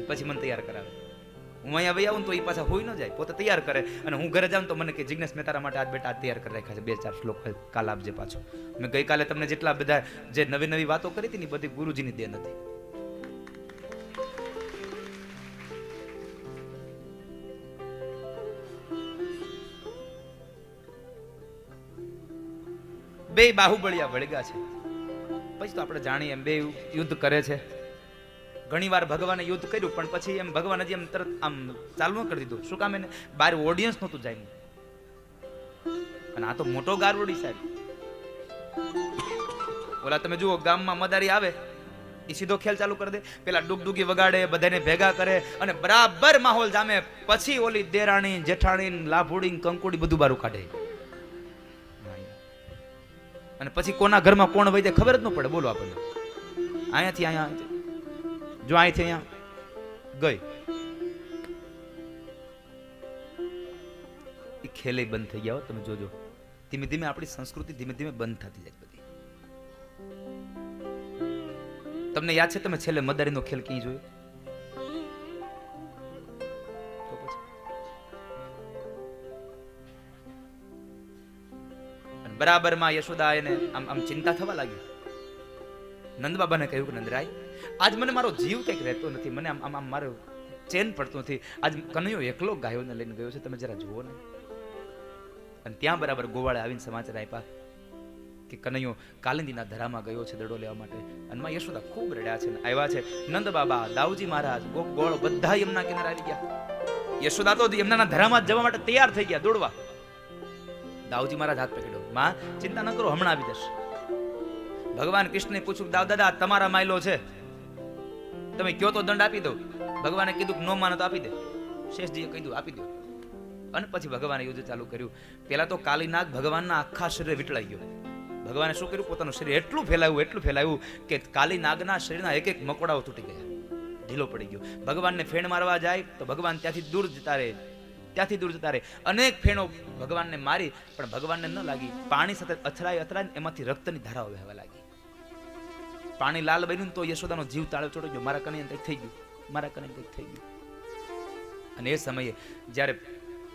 [SPEAKER 2] પછી મને તૈયાર કરાવે. હું અહીંયા વહી આવું તો એ પાછા હોઈ ન જાય, પોતે તૈયાર કરે. અને હું ઘરે જાઉં તો મને કે જિજ્ઞેશ મેં તારા માટે આજ બેટા તૈયાર કરી રાખ્યા છે, 2-4 શ્લોક કાલ આપજે પાછો. મેં ગઈકાલે તમને જેટલા બધા જે નવી નવી વાતો કરી હતી ને બધી ગુરુજીની દેન હતી. બે બાહુબળિયા વળગ્યા છે. પછી તો આપણે જાણીએ એમ બે યુદ્ધ કરે છે. ઘણી વાર ભગવાને યુદ્ધ કર્યું પણ પછી એમ ભગવાન હજી એમ તરત આમ ચાલુ ન કરી દીધું. શું કામ? એને બહાર ઓડિયન્સ નહોતું જાય. અને આ તો મોટો ગારવડી સાહેબ. ઓલા તમે જુઓ ગામમાં મદારી આવે એ સીધો ખેલ ચાલુ કરી દે, પેલા ડુગડુગી વગાડે, બધાને ભેગા કરે અને બરાબર માહોલ જામે. પછી ઓલી દેરાણી જેઠાણી લાભુડી કંકુડી બધું બારું કાઢે. અને પછી કોના ઘરમાં કોણ વહી જાય ખબર જ ન પડે. બોલો આપણને અહીંયાથી અહીંયા જો અહીંથી અહીંયા ગઈ ખેલે બંધ થઈ ગયા હો. તમે જોજો, ધીમે ધીમે આપણી સંસ્કૃતિ ધીમે ધીમે બંધ થતી જાય બધી. તમને યાદ છે તમે છેલ્લે મદારીનો ખેલ ક્યાં જોયો? તો પછી અને બરાબર માં યશોદા એને આમ ચિંતા થવા લાગી. નંદ બાબાને કહ્યું કે નંદરાય, આજ મને મારો જીવ કંઈક રહેતો નથી, મને આમ મારો ચેન પડતું નથી. આજ કનૈયો એકલો ગાયોને લઈને ગયો છે, તમે જરા જુઓ ને. અને ત્યાં બરાબર ગોવાળે આવીને સમાચાર આપ્યા કે કનૈયો કાલિંદીના ધરામાં ગયો છે દડો લેવા માટે. અને માં યશોદા ખૂબ રડ્યા છે. આવ્યા છે નંદ બાબા, દાઉજી મહારાજ, ગોળ બધા યમુના કિનારે આવી ગયા. યશોદા તો યમુનાના ધરામાં જવા માટે તૈયાર થઈ ગયા દોડવા. દાઉજી મહારાજ હાથ પકડ્યો, માં ચિંતા ન કરો, હમણાં આવી જશે. ભગવાન કૃષ્ણને પૂછ્યું, દાદા તમારા માયલો છે, તમે કયો તો દંડ આપી દો. ભગવાને કીધું કે નો માનો તો આપી દે. શેષજીએ કીધું આપી દો. અને પછી ભગવાને યુદ્ધ ચાલુ કર્યું. પેલા તો કાલીનાગ ભગવાનના આખા શરીરે વીંટળાઈ ગયો. ભગવાને શું કર્યું? પોતાનું શરીર એટલું ફેલાવ્યું કે કાલીનાગના શરીરના એક એક મકોડાઓ તૂટી ગયા, ઢીલો પડી ગયો. ભગવાનને ફેણ મારવા જાય તો ભગવાન ત્યાંથી દૂર જતા રહે. અનેક ફેણો ભગવાનને મારી પણ ભગવાનને ન લાગી. પાણી સાથે અથડાય એમાંથી રક્તની ધારાઓ વહેવા લાગી. પાણી લાલ બન્યું તો યશોદાનો જીવ તાળે ચોટી ગયો. મારા કનૈયાને કંઈક થઈ ગયું. અને એ સમયે જ્યારે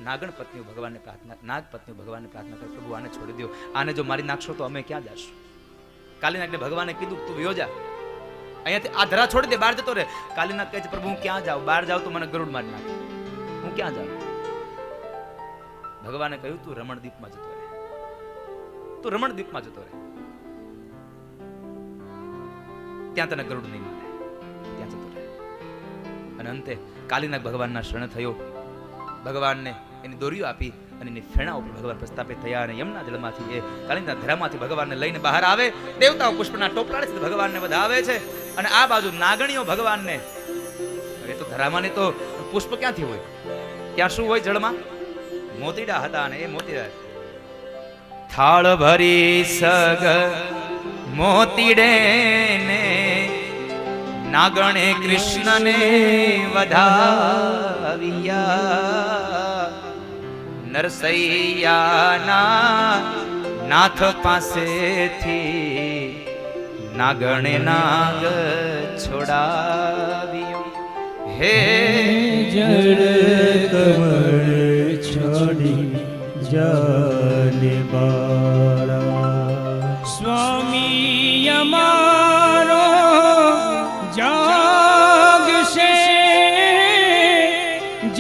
[SPEAKER 2] નાગ પત્નીઓ ભગવાનને પ્રાર્થના કરે, પ્રભુ આને છોડી દો, આને જો મારી નાખશો તો અમે ક્યાં જશું? કાલીનાગને ભગવાને કીધું તું વયો જા, અહીંયાથી આ ધરા છોડી દે, બહાર જતો રહે. કાલીનાગ કહે છે પ્રભુ હું ક્યાં જાઉં? બહાર જાઉં તો મને ગરુડ મારી નાખે, હું ક્યાં જાઉં? ભગવાને કહ્યું તું રમણદ્વીપમાં જતો રહે, ત્યાં તને ગરુડ નહીં મળે, ત્યાં જતો રહે. અને અંતે કાલીનાગ ભગવાનના શરણે થયો. ભગવાનને એની દોરીઓ આપી અને એની ફેણા ઉપર ભગવાન પ્રસ્થાપિત થયા. અને યમુના જળમાંથી એ કાલિંદીના ધરામાંથી ભગવાનને લઈને બહાર આવે. દેવતાઓ પુષ્પના ટોપલા છે, ભગવાનને વધાવે છે. અને આ બાજુ નાગણીઓ ભગવાનને, હવે તો ધરામાં તો પુષ્પ ક્યાંથી હોય? ત્યાં શું હોય? જળમાં મોતીડા હતા. અને એ મોતીડા થાળ ભરી સગ મોતીડે ને નાગણે કૃષ્ણને વધાવ્યા. નરસૈયાના નાથ પાસેથી નાગણે નાગ છોડાવ્યો. હે
[SPEAKER 3] જળ કમળ છોડી જાને બાળા. સ્વામી અમારો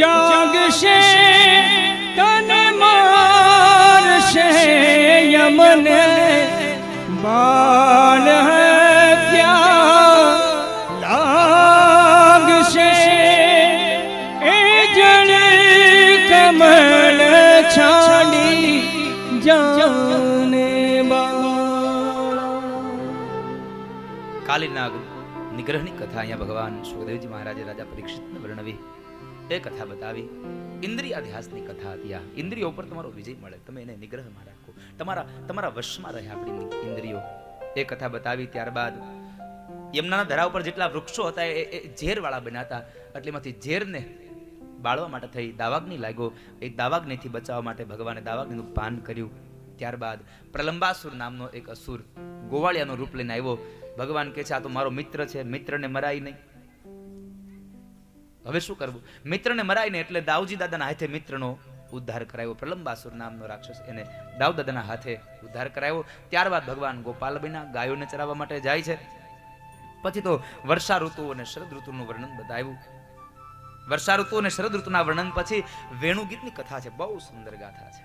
[SPEAKER 3] જાગશે તને મારશે યમને બાણ ત્યાં લાગશે. એ જળ કમળ છાડી જાને બાળા.
[SPEAKER 2] કાલીનાગ નિગ્રહની કથા અહીંયા ભગવાન સુખદેવજી મહારાજે રાજા પરીક્ષિતને વર્ણવી. એ કથા બતાવી. ઇન્દ્રિયાધ્યાસની કથા હતી. આ ઇન્દ્રિયો ઉપર તમારો વિજય મળે, તમે એને નિગ્રહમાં રાખો, તમારા વશમાં રહે આપણી ઇન્દ્રિયો. એ કથા બતાવી. ત્યારબાદ યમુનાના ધરા ઉપર જેટલા વૃક્ષો હતા એ ઝેરવાળા બન્યા હતા. એટલે એમાંથી ઝેરને બાળવા માટે થઈ દાવાગ્નિ લાગ્યો. એ દાવાગ્નિથી બચાવવા માટે ભગવાને દાવાગ્નિનું પાન કર્યું. ત્યારબાદ પ્રલંબાસુર નામનો એક અસુર ગોવાળિયાનું રૂપ લઈને આવ્યો. ભગવાન કહે છે આ તો મારો મિત્ર છે, મિત્રને મરાય નહીં. હવે શું કરવું? મિત્રને મરાય ને એટલે દાઉજી દાદાના હાથે મિત્રનો ઉદ્ધાર કરાયો. પ્રલંબાસુર નામનો રાક્ષસ, એને દાઉ દાદાના હાથે ઉદ્ધાર કરાયો. ત્યારબાદ ભગવાન ગોપાલ બન્યા, ગાયોને ચરાવવા માટે જાય છે. પછી તો વર્ષા ઋતુ અને શરદ ઋતુનું વર્ણન બતાવ્યું. વર્ષા ઋતુ અને શરદ ઋતુના વર્ણન પછી વેણુગીતની કથા છે. બહુ સુંદર ગાથા છે,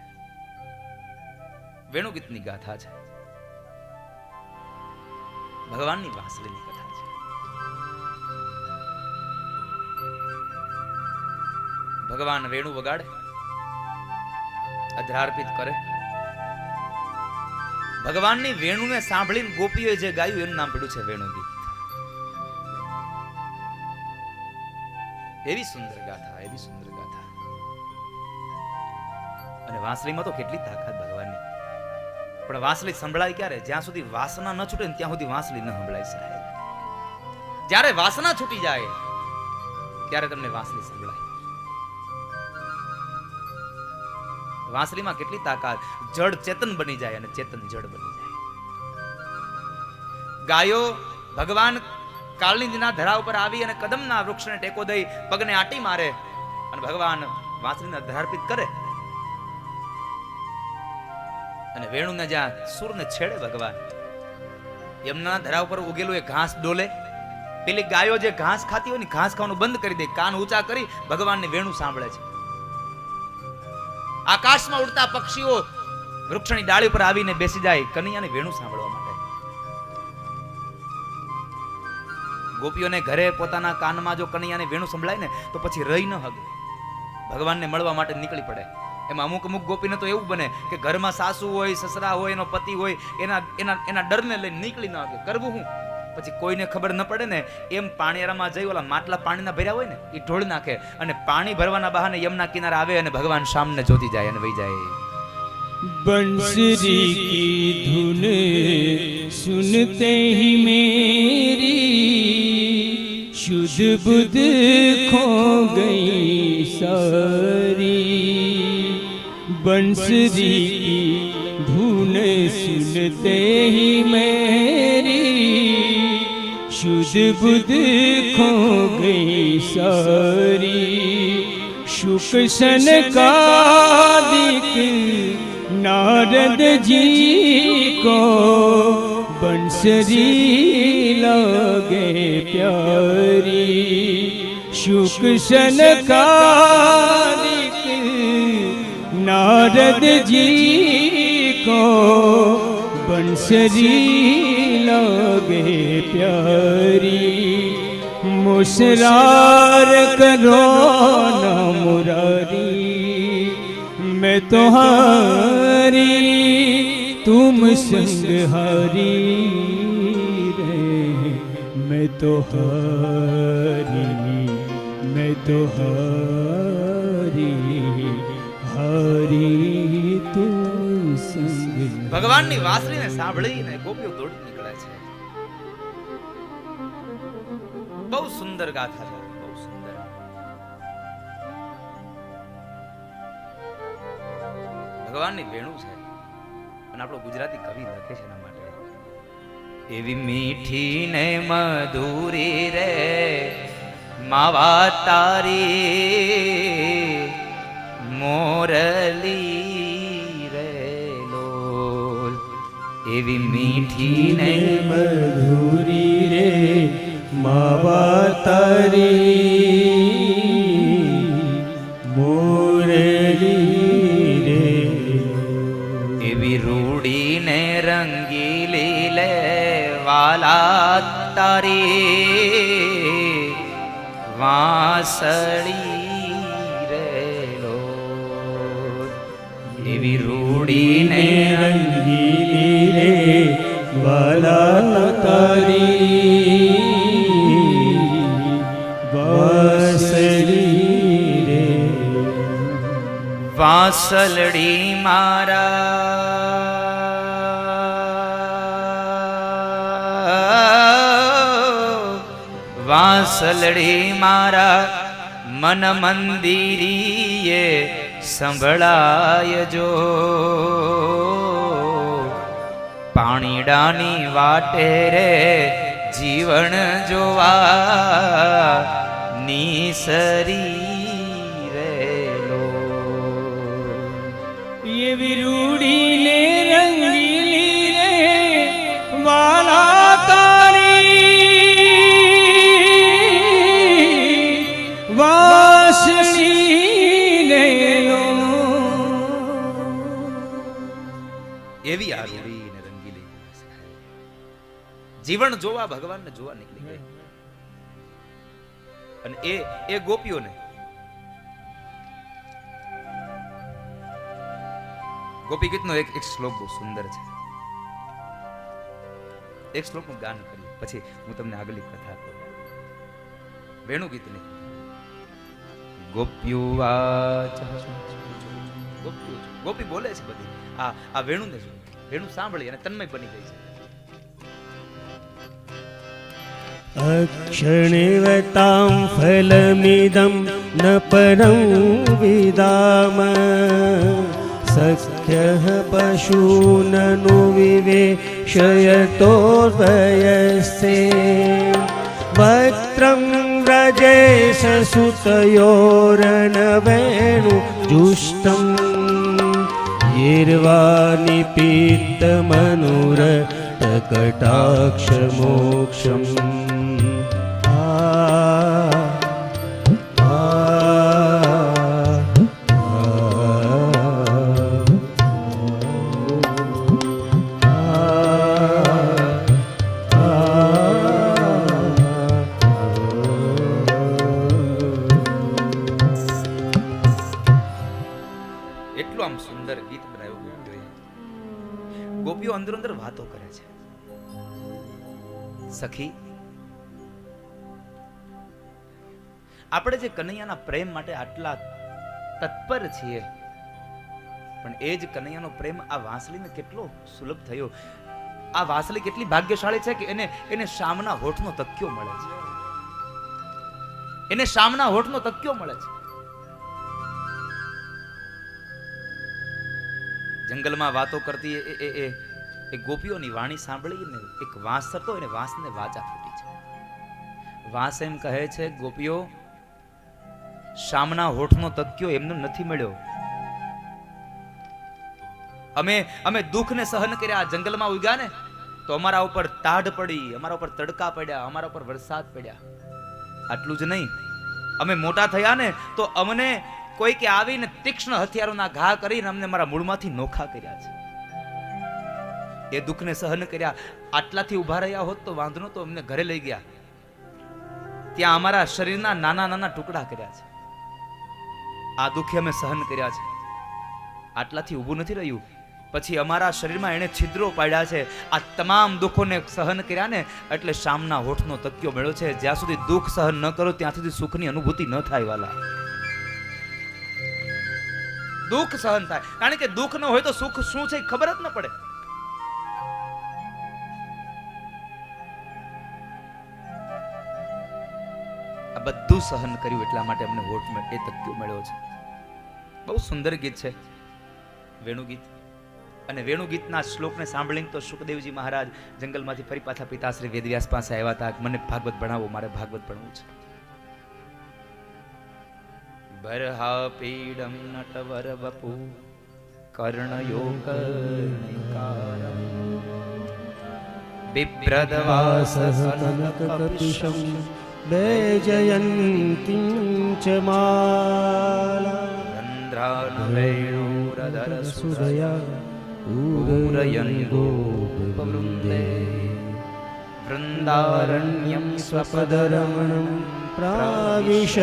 [SPEAKER 2] વેણુગીતની ગાથા છે. ભગવાનની વાંસળીની કથા છે. ભગવાન વેણુ વગાડે, અધરાર્પિત કરે. ભગવાનની વેણુને સાંભળીને ગોપીઓએ જે ગાયું એનું નામ પડ્યું છે વેણુગીત. એવી સુંદર ગાથા, એવી સુંદર ગાથા. અને વાંસળીમાં તો કેટલી તાકાત ભગવાનની. પણ વાંસળી સંભળાય ક્યારે? જ્યાં સુધી વાસના ન છૂટે ત્યાં સુધી વાંસળી ન સંભળાય સાહેબ. જ્યારે વાસના છૂટી જાય ત્યારે તમને વાંસળી સંભળાય. વાંસળીમાં કેટલી તાકાત, જળ ચેતન બની જાય અને ચેતન જળ બની જાય. ગાયો ભગવાન કાળિંદના ધરા ઉપર આવી અને કદમના વૃક્ષને ટેકો દઈ પગને આટી મારે અને ભગવાન વાંસળીને ધરાર્પિત કરે અને વેણુને જ્યાં સુરને છેડે ભગવાન યમુના ધરા ઉપર ઉગેલું એ ઘાસ ડોલે. પેલી ગાયો જે ઘાસ ખાતી હોય ને ઘાસ ખાવાનું બંધ કરી દે, કાન ઊંચા કરી ભગવાનને વેણુ સાંભળે છે. આકાશમાં ઉડતા પક્ષીઓ વૃક્ષની ડાળી પર આવીને બેસી જાય કનૈયાને વેણુ સાંભળવા માટે. ગોપીઓને ઘરે પોતાના કાનમાં જો કનૈયાને વેણુ સંભળાય ને તો પછી રહી ન હગે, ભગવાનને મળવા માટે નીકળી પડે. એમાં અમુક ગોપીને તો એવું બને કે ઘરમાં સાસુ હોય, સસરા હોય, એનો પતિ હોય, એના ડરને લઈને નીકળી ન હગે. કરવું હું? પછી કોઈને ખબર ન પડે ને એમ પાણીયારામાં જઈ ઓલા માટલા પાણીના ભર્યા હોય ને એ ઢોળ નાખે અને પાણી ભરવાના બહાને યમુના કિનારે આવે અને ભગવાન સામને જોતી જાય અને વહી જાય.
[SPEAKER 3] बंसरी की धुन सुनते ही मेरी शुद्ध बुद्ध खो गई सारी. बंसरी की धुन सुनते ही मेरी शुद्ध बुद्ध खो गई सारी. शुक सनकादिक नारद जी को बंसरी लगे प्यारी. शुक सनकादिक नारद जी को बंसरी लगे प्यारी. मुसरार करो न मुरारी, मैं तो हारी तुम संगहारी रे. मैं तो हारी, मैं तो हारी, हारी तुम संग.
[SPEAKER 2] ભગવાનની વાંસળીને સાંભળીને ગોપીઓ દોડી નીકળે છે. બહુ સુંદર ગાથા છે, બહુ સુંદર. ભગવાનની વેણુ છે અને આપણો ગુજરાતી કવિ લખે છે એના માટે. એવી મીઠી ને મધુરી રે માવા તારી મોરલી રે લોલ. એવી મીઠી ને
[SPEAKER 3] મધુરી રે માવા તારી મોરલી રે.
[SPEAKER 2] એવી રૂડી ને રંગીલી લે વાલા તારી વાંસળી રે લોલ. એવી રૂડી ને
[SPEAKER 3] રંગીલી રે વાલા તારી વાંસળી રે.
[SPEAKER 2] વાંસલડી મારા વાંસલડી મારા મન મંદિરીએ સંભળાય જો. પાણીડાની વાટે રે જીવન જોવા નીસરી રે લો.
[SPEAKER 3] ये विरूड़ी ने रंगीली रे वाला तारी वासनी ने लो.
[SPEAKER 2] એવી આ રૂડી ને રંગીલી જીવન જોવા ભગવાનને જોવા નીકળી ગઈ. અને એ ગોપીઓને ગોપી ગીતનો એક શ્લોક બહુ સુંદર છે. એક શ્લોકનું ગાન કરીએ પછી હું તમને આગળની કથા કહું. વેણુ ગીતની ગોપ્યુવાચ. ગોપી બોલે છે બધી આ વેણુને જો. વેણુ સાંભળી અને તન્મય બની ગઈ છે.
[SPEAKER 3] अक्षणिवतां फलमिदं न परं विदाम સખ્યઃ પશૂનનુ વિવેશયતો વયસ્તે વક્ત્રં વ્રજેશ સુતયોરનવેણુ જુષ્ટં યિર્વાનિપીતમનુરટકટાક્ષમોક્ષમ
[SPEAKER 2] ગોપીઓ અંદર અંદર વાતો કરે છે. સખી, આપણે જે કનૈયાના પ્રેમ માટે આટલા તત્પર છીએ, પણ એ જ કનૈયાનો પ્રેમ આ વાંસળીને કેટલો સુલભ થયો. આ વાંસળી કેટલી ભાગ્યશાળી છે કે એને શામના હોઠનો તક્યો મળે છે. એને શામના હોઠનો તક્યો મળે છે. જંગલમાં વાતો કરતી એ ગોપીઓની વાણી સાંભળીને એક વાંસ હતો, એને વાંસને વાચા ફૂટી છે. વાંસ એમ કહે છે, ગોપીઓ, શામના હોઠનો તક્યો એમને નથી મળ્યો. અમે દુઃખને સહન કર્યા, જંગલમાં ઉગ્યા ને તો અમારા ઉપર તાઢ પડી, અમારા ઉપર તડકા પડ્યા, અમારા ઉપર વરસાદ પડ્યા. આટલું જ નહીં, અમે મોટા થયા ને તો અમને કોઈ કે આવીને તીક્ષ્ણ હથિયારોના ઘા કરીને અમને મારા મૂળમાંથી નોખા કર્યા છે. એ દુઃખને સહન કર્યા. આટલાથી ઉભા રહ્યા હોત તો વાંધો નતો, અમને ઘરે લઈ ગયા. ત્યાં અમારા શરીરના નાના નાના ટુકડા કર્યા છે. આ દુઃખ અમે સહન કર્યા છે. આટલાથી ઊભું નથી રહ્યું. પછી અમારા શરીરમાં એને છિદ્રો પાડ્યા છે. આ તમામ દુઃખોને સહન કર્યા ને એટલે શામના હોઠનો તક્યો મળ્યો છે. જ્યાં સુધી દુઃખ સહન ન કરો ત્યાં સુધી સુખની અનુભૂતિ ન થાય વાલા. દુઃખ સહન થાય, કારણ કે દુઃખ ન હોય તો સુખ શું છે ખબર જ ન પડે. આ બધું સહન કર્યું એટલા માટે અમને હોઠમાં એ તક્યો મળ્યો છે. બહુ સુંદર ગીત છે વેણુગીત. અને વેણુગીતના શ્લોકને સાંભળીને તો સુખદેવજી મહારાજ જંગલમાંથી ફરી પાછા પિતાશ્રી વેદવ્યાસ પાસે આવ્યા હતા. મને ભાગવત ભણાવો, મારે ભાગવત ભણવું છે. બરહા પીડમ નટવર વપુ કર્ણયો કર્ણિકારમ બિભ્રદવાસ
[SPEAKER 3] કનકકપિશમ વૈજયંતીં ચ માલા
[SPEAKER 2] રંધ્રાનવેણુરધર
[SPEAKER 3] સુદયા
[SPEAKER 2] પૂરયન ગોપવૃંદે વૃંદારણ્યમ
[SPEAKER 3] સ્વપદરમણં પ્રાવિશગીત.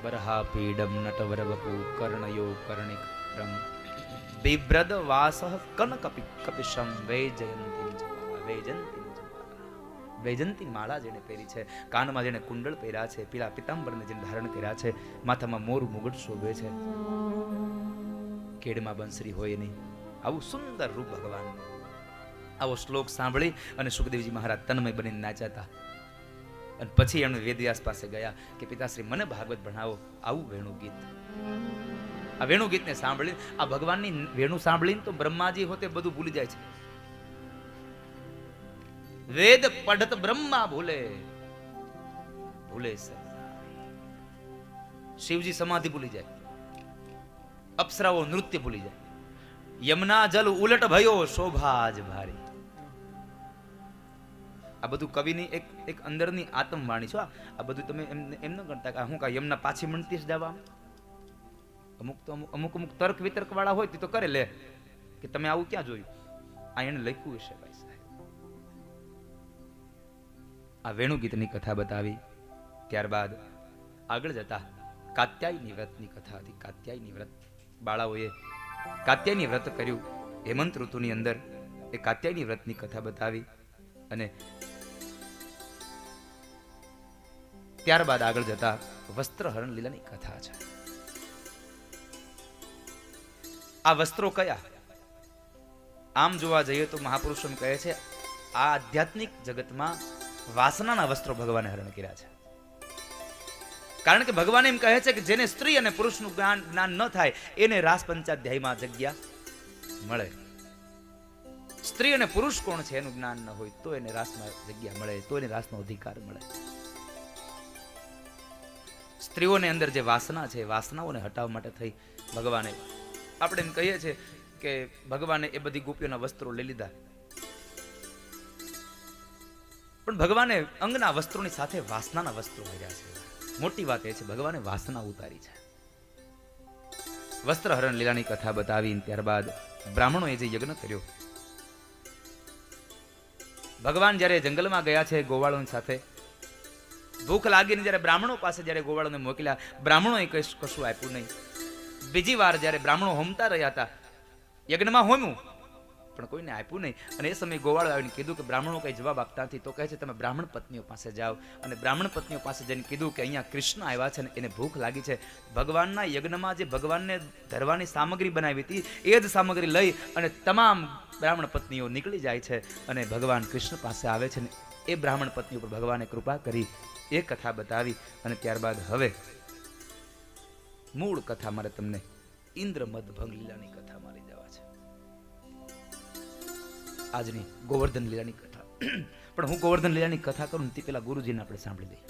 [SPEAKER 2] બરહાપીડમ નટવર વપુ કર્ણયો કર્ણિકરમ બિભ્રદ વાસઃ કનકપિશમ વૈજયંતી માળા જેને પહેરી છે, કાનમાં જેને કુંડળ પહેર્યા છે, પીળા પિતાંબરને જેને ધારણ કર્યા છે, માથામાં મોર મુગટ શોભે છે, કેડમાં બંસરી હોય નહીં, આવું સુંદર રૂપ ભગવાન. આવો શ્લોક સાંભળી અને સુખદેવજી મહારાજ તન્મય બનીને નાચ્યા હતા. અને પછી એમણે વેદવ્યાસ પાસે ગયા કે પિતાશ્રી મને ભાગવત ભણાવો. આવું વેણુગીત. આ વેણુગીતને સાંભળી, આ ભગવાનની વેણુ સાંભળીને તો બ્રહ્માજી હોતે બધું ભૂલી જાય છે. વેદ પઢત બ્રહ્મા ભૂલે છે. શિવજી સમાધિ ભૂલી જાય, અપ્સરાઓ નૃત્ય ભૂલી જાય, યમુના જલ ઉલટ ભયો શોભા જ ભારી. આ બધું કવિની એક અંદરની આત્મવાણી છે. આ બધું તમે એમ ન ગણતા કે હું કા યમુના પાછી મણતી જ જવા. અમુક તર્ક વિતર્ક વાળા હોય તો કરે લે કે તમે આવું ક્યાં જોયું. આ એને લખ્યું હશે ભાઈ સાહેબ. આ વેણુગીતની કથા બતાવી. ત્યારબાદ આગળ જતા કાત્યાયની વ્રતની કથા હતી. કાત્યાયની વ્રત બાળાઓએ કાત્યાયની વ્રત કર્યું હેમંત ઋતુની અંદર. એ કાત્યાયની વ્રતની કથા બતાવી અને ત્યારબાદ આગળ જતા વસ્ત્રહરણ લીલાની કથા છે. આ વસ્ત્રો કયા? આમ જોવા જઈએ તો મહાપુરુષો કહે છે આ આધ્યાત્મિક જગતમાં વાસનાના વસ્ત્રો ભગવાને હરણ કર્યા છે. કારણ કે ભગવાન એમ કહે છે કે જેને સ્ત્રી અને પુરુષનું જ્ઞાન ન થાય એને રાસ પંચાધ્યાયમાં જગ્યા મળે. સ્ત્રી અને પુરુષ કોણ છે એનું જ્ઞાન ન હોય તો એને રાસમાં જગ્યા મળે, તો એને રાસનો અધિકાર મળે. સ્ત્રીઓની અંદર જે વાસના છે, વાસનાઓને હટાવવા માટે થઈ ભગવાને, આપણે એમ કહીએ છીએ કે ભગવાને એ બધી ગોપીઓના વસ્ત્રો લઈ લીધા, પણ ભગવાને અંગના વસ્ત્રોની સાથે વાસનાના વસ્ત્રો ભર્યા છે. મોટી વાત એ છે ભગવાને વાસના ઉતારી છે. વસ્ત્રહરણ લીલાની કથા બતાવી ત્યારબાદ બ્રાહ્મણોએ જે યજ્ઞ કર્યો, ભગવાન જ્યારે જંગલમાં ગયા છે ગોવાળોની સાથે, ભૂખ લાગીને જ્યારે બ્રાહ્મણો પાસે જ્યારે ગોવાળોને મોકલ્યા, બ્રાહ્મણોએ કશું આપ્યું નહીં. બીજી વાર જ્યારે બ્રાહ્મણો હોમતા રહ્યા હતા, યજ્ઞમાં હોમ્યું પણ કોઈને આપ્યું નહીં. અને એ સમયે ગોવાળો આવીને કીધું કે બ્રાહ્મણો કઈ જવાબ આપતા નથી, તો કહે છે તમે બ્રાહ્મણ પત્નીઓ પાસે જાઓ. અને બ્રાહ્મણ પત્નીઓ પાસે જઈને કીધું કે અહીંયા કૃષ્ણ આવ્યા છે ને એને ભૂખ લાગી છે. ભગવાનના યજ્ઞમાં જે ભગવાનને ધરવાની સામગ્રી બનાવી હતી એ જ સામગ્રી લઈ અને તમામ બ્રાહ્મણ પત્નીઓ નીકળી જાય છે અને ભગવાન કૃષ્ણ પાસે આવે છે. ને એ બ્રાહ્મણ પત્ની ઉપર ભગવાને કૃપા કરી એ કથા બતાવી. અને ત્યારબાદ હવે મૂળ કથા મારે તમને ઇન્દ્રમદ ભંગ લીલાની કથા મારી જવા છે, આજની ગોવર્ધન લીલાની કથા. પણ હું ગોવર્ધન લીલાની કથા કરું ને તે પેલા ગુરુજીને આપણે સાંભળી દઈએ,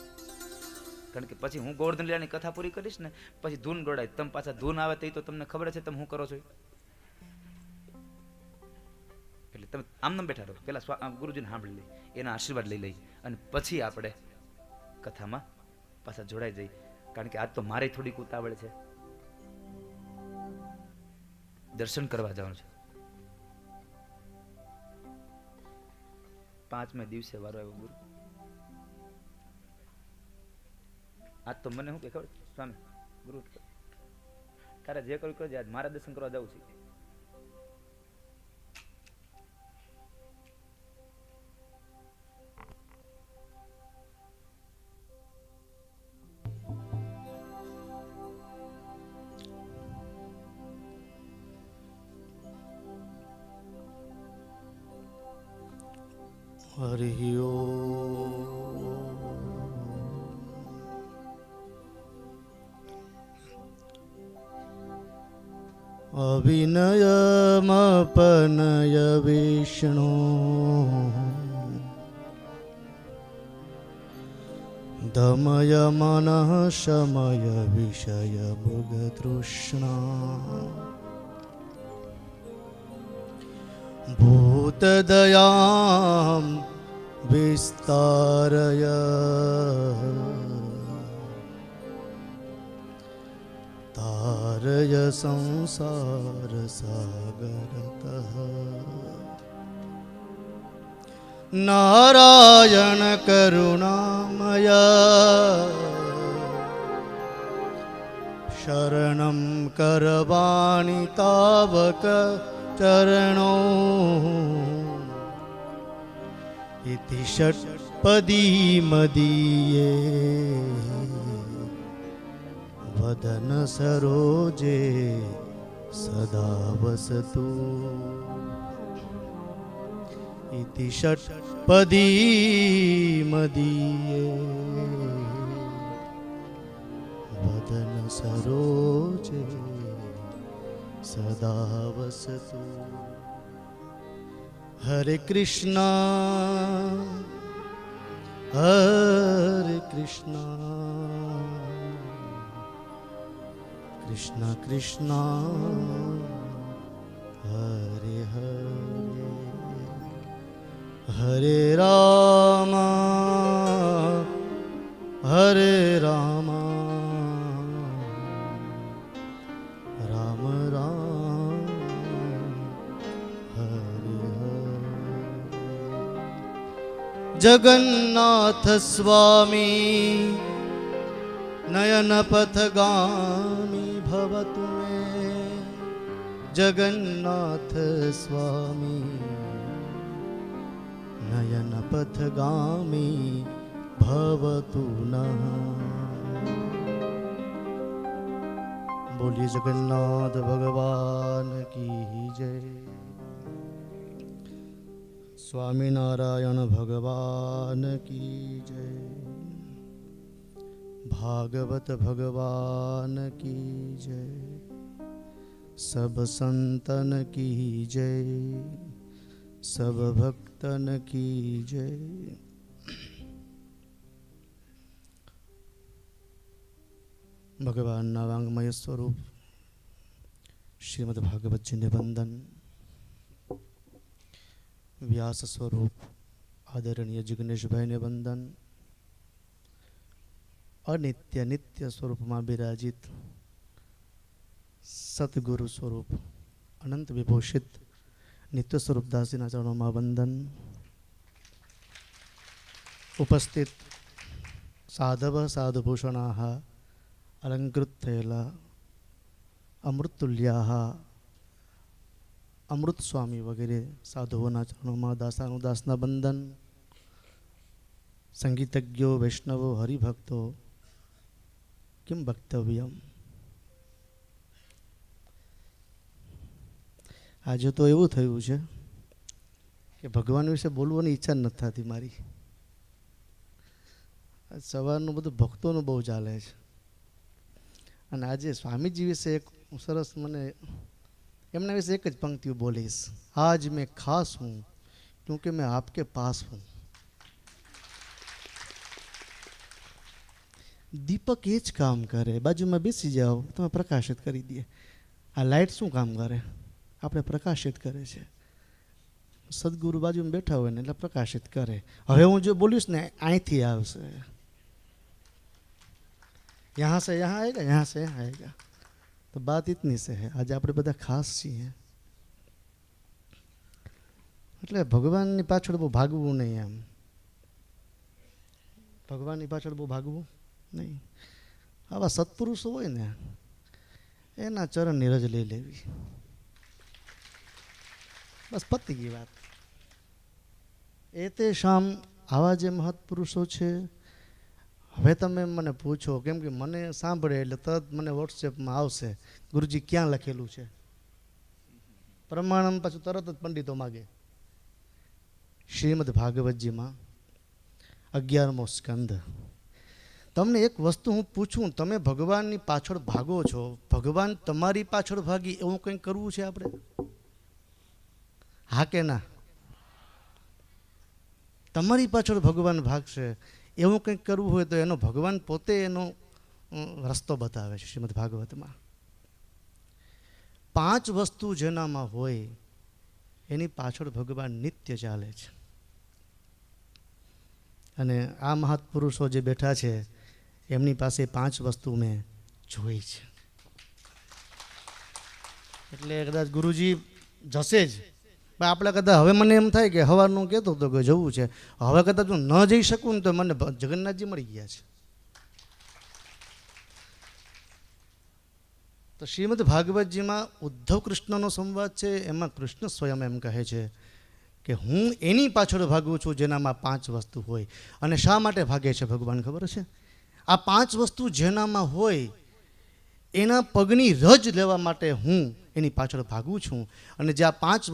[SPEAKER 2] કારણ કે પછી હું ગોવર્ધન લીલાની કથા પૂરી કરીશ ને પછી ધૂન દોડાય, તમે પાછા ધૂન આવે તો તમને ખબર છે તમે શું કરો છો. એટલે તમે આમ બેઠા રહો, પેલા ગુરુજીને સાંભળી લઈ, એના આશીર્વાદ લઈ લઈ અને પછી આપણે કથામાં પાછા જોડાઈ જઈ. કારણ કે આજ તો મારે થોડીક ઉતાવળ છે, દર્શન કરવા જવાનું છે. 5મે દિવસે વારો આવ્યો ગુરુ. આજ તો મને શું કે ખબર સ્વામી, ગુરુ તારે જે કર્યું કરજે, આજ મારા દર્શન કરવા જવું છે.
[SPEAKER 3] हरि अविनयमपनय विष्णु दमय मनः शमय विषय भुगतृष्णा भूतदयां विस्तारय तारय संसार सागरतः नारायण करुणामय शरणं करवाणि तावक चरणो इति षट्पदी मदीये वदन सरोजे सदा वसतु इति षट्पदी मदीये वदन सरोजे सदा वसतु। हरे कृष्णा कृष्णा कृष्णा हरे हरे हरे राम राम राम हरे हरे। जगन्नाथ स्वामी नयन पथगामी भवतु मे जगन्नाथ स्वामी नयन पथगामी भवतु नः। बोलिए जगन्नाथ भगवान की जय। स्वामी नारायण भगवान की जय। भागवत भगवान की जय, सब संतन की जय, सब भक्तन की जय। ભગવાનના વાંગમય સ્વરૂપ શ્રીમદ ભાગવતજીને વંદન। વ્યાસ સ્વરૂપ આદરણીય જિગ્નેશભાઈને વંદન। અનિત્ય નિત્ય સ્વરૂપમાં બિરાજિત સદગુરુ સ્વરૂપ અનંત વિભૂષિત નિત્ય સ્વરૂપ દાસીના ચરણોમાં વંદન। ઉપસ્થિત સાધવ સાધુભૂષણાઃ अलंकृत थयेला अमृततुल्या अमृत स्वामी वगैरह साधुओं चरणों में दासानुदासना बंधन। संगीतज्ञो वैष्णवो हरिभक्तो किम वक्तव्यम। आज तो एवं थयुं छे कि भगवान विषे बोलवानी इच्छा न थती मारी। सवारनुं बधुं भक्तोनुं बहु चाले छे। અને આજે સ્વામીજી વિશે એક સરસ મને એમના વિશે એક જ પંક્તિઓ બોલીશ। આજ मैं खास हूँ क्योंकि मैं आपके पास हूँ। दीपक ये ज काम करे, बाजू में बेसी जाओ तो प्रकाशित करी दिए। आ लाइट शू काम करे? આપણે પ્રકાશિત કરે છે। સદગુરુ બાજુમાં બેઠા હોય ને એટલે પ્રકાશિત કરે। હવે હું જો બોલીશ ને અહીંથી આવશે, यहाँ से यहाँ आएगा, यहाँ से यहाँ आएगा। तो बात इतनी से है। आज આપણે બધા ખાસ છીએ એટલે ભગવાનની પાછળ બહુ ભાગવું નહીં। એમ ભગવાનની પાછળ બહુ ભાગવું નહીં। આવા સત્પુરુષો હોય ને એના ચરણની રજ લઈ લેવી, બસ પતી ગઈ વાત। એ તે શામ આવા જે મહત્પુરુષો છે। હવે તમે મને પૂછો, કેમ કે મને સાંભળે એટલે તરત મને વોટ્સએપમાં આવશે ગુરુજી ક્યાં લખેલું છે પ્રમાણમ, પાછું તરત જ પંડિતો માગે। શ્રીમદ ભાગવતજીમાં 11મો સ્કંદ। તમને એક વસ્તુ હું પૂછું, તમે ભગવાનની પાછળ ભાગો છો, ભગવાન તમારી પાછળ ભાગી એવું કંઈક કરવું છે આપણે? હા કે ના? તમારી પાછળ ભગવાન ભાગશે એવું કંઈક કરવું હોય તો એનો ભગવાન પોતે એનો રસ્તો બતાવે છે। શ્રીમદ ભાગવતમાં 5 વસ્તુ જેનામાં હોય એની પાછળ ભગવાન નિત્ય ચાલે છે। અને આ મહાત્પુરુષો જે બેઠા છે એમની પાસે 5 વસ્તુ મેં જોઈ છે। એટલે કદાચ ગુરુજી જશે જ, પણ આપણે કદાચ હવે મને એમ થાય કે સવારનું કહેતો હતો કે જવું છે, હવે કદાચ હું ન જઈ શકું ને તો મને જગન્નાથજી મળી ગયા છે। તો શ્રીમદ ભાગવતજીમાં ઉદ્ધવ કૃષ્ણનો સંવાદ છે, એમાં કૃષ્ણ સ્વયં એમ કહે છે કે હું એની પાછળ ભાગું છું જેનામાં 5 વસ્તુ હોય। અને શા માટે ભાગે છે ભગવાન ખબર છે? આ 5 વસ્તુ જેનામાં હોય એના પગની રજ લેવા માટે હું એની પાછળ ભાગું છું। અને જે આ 5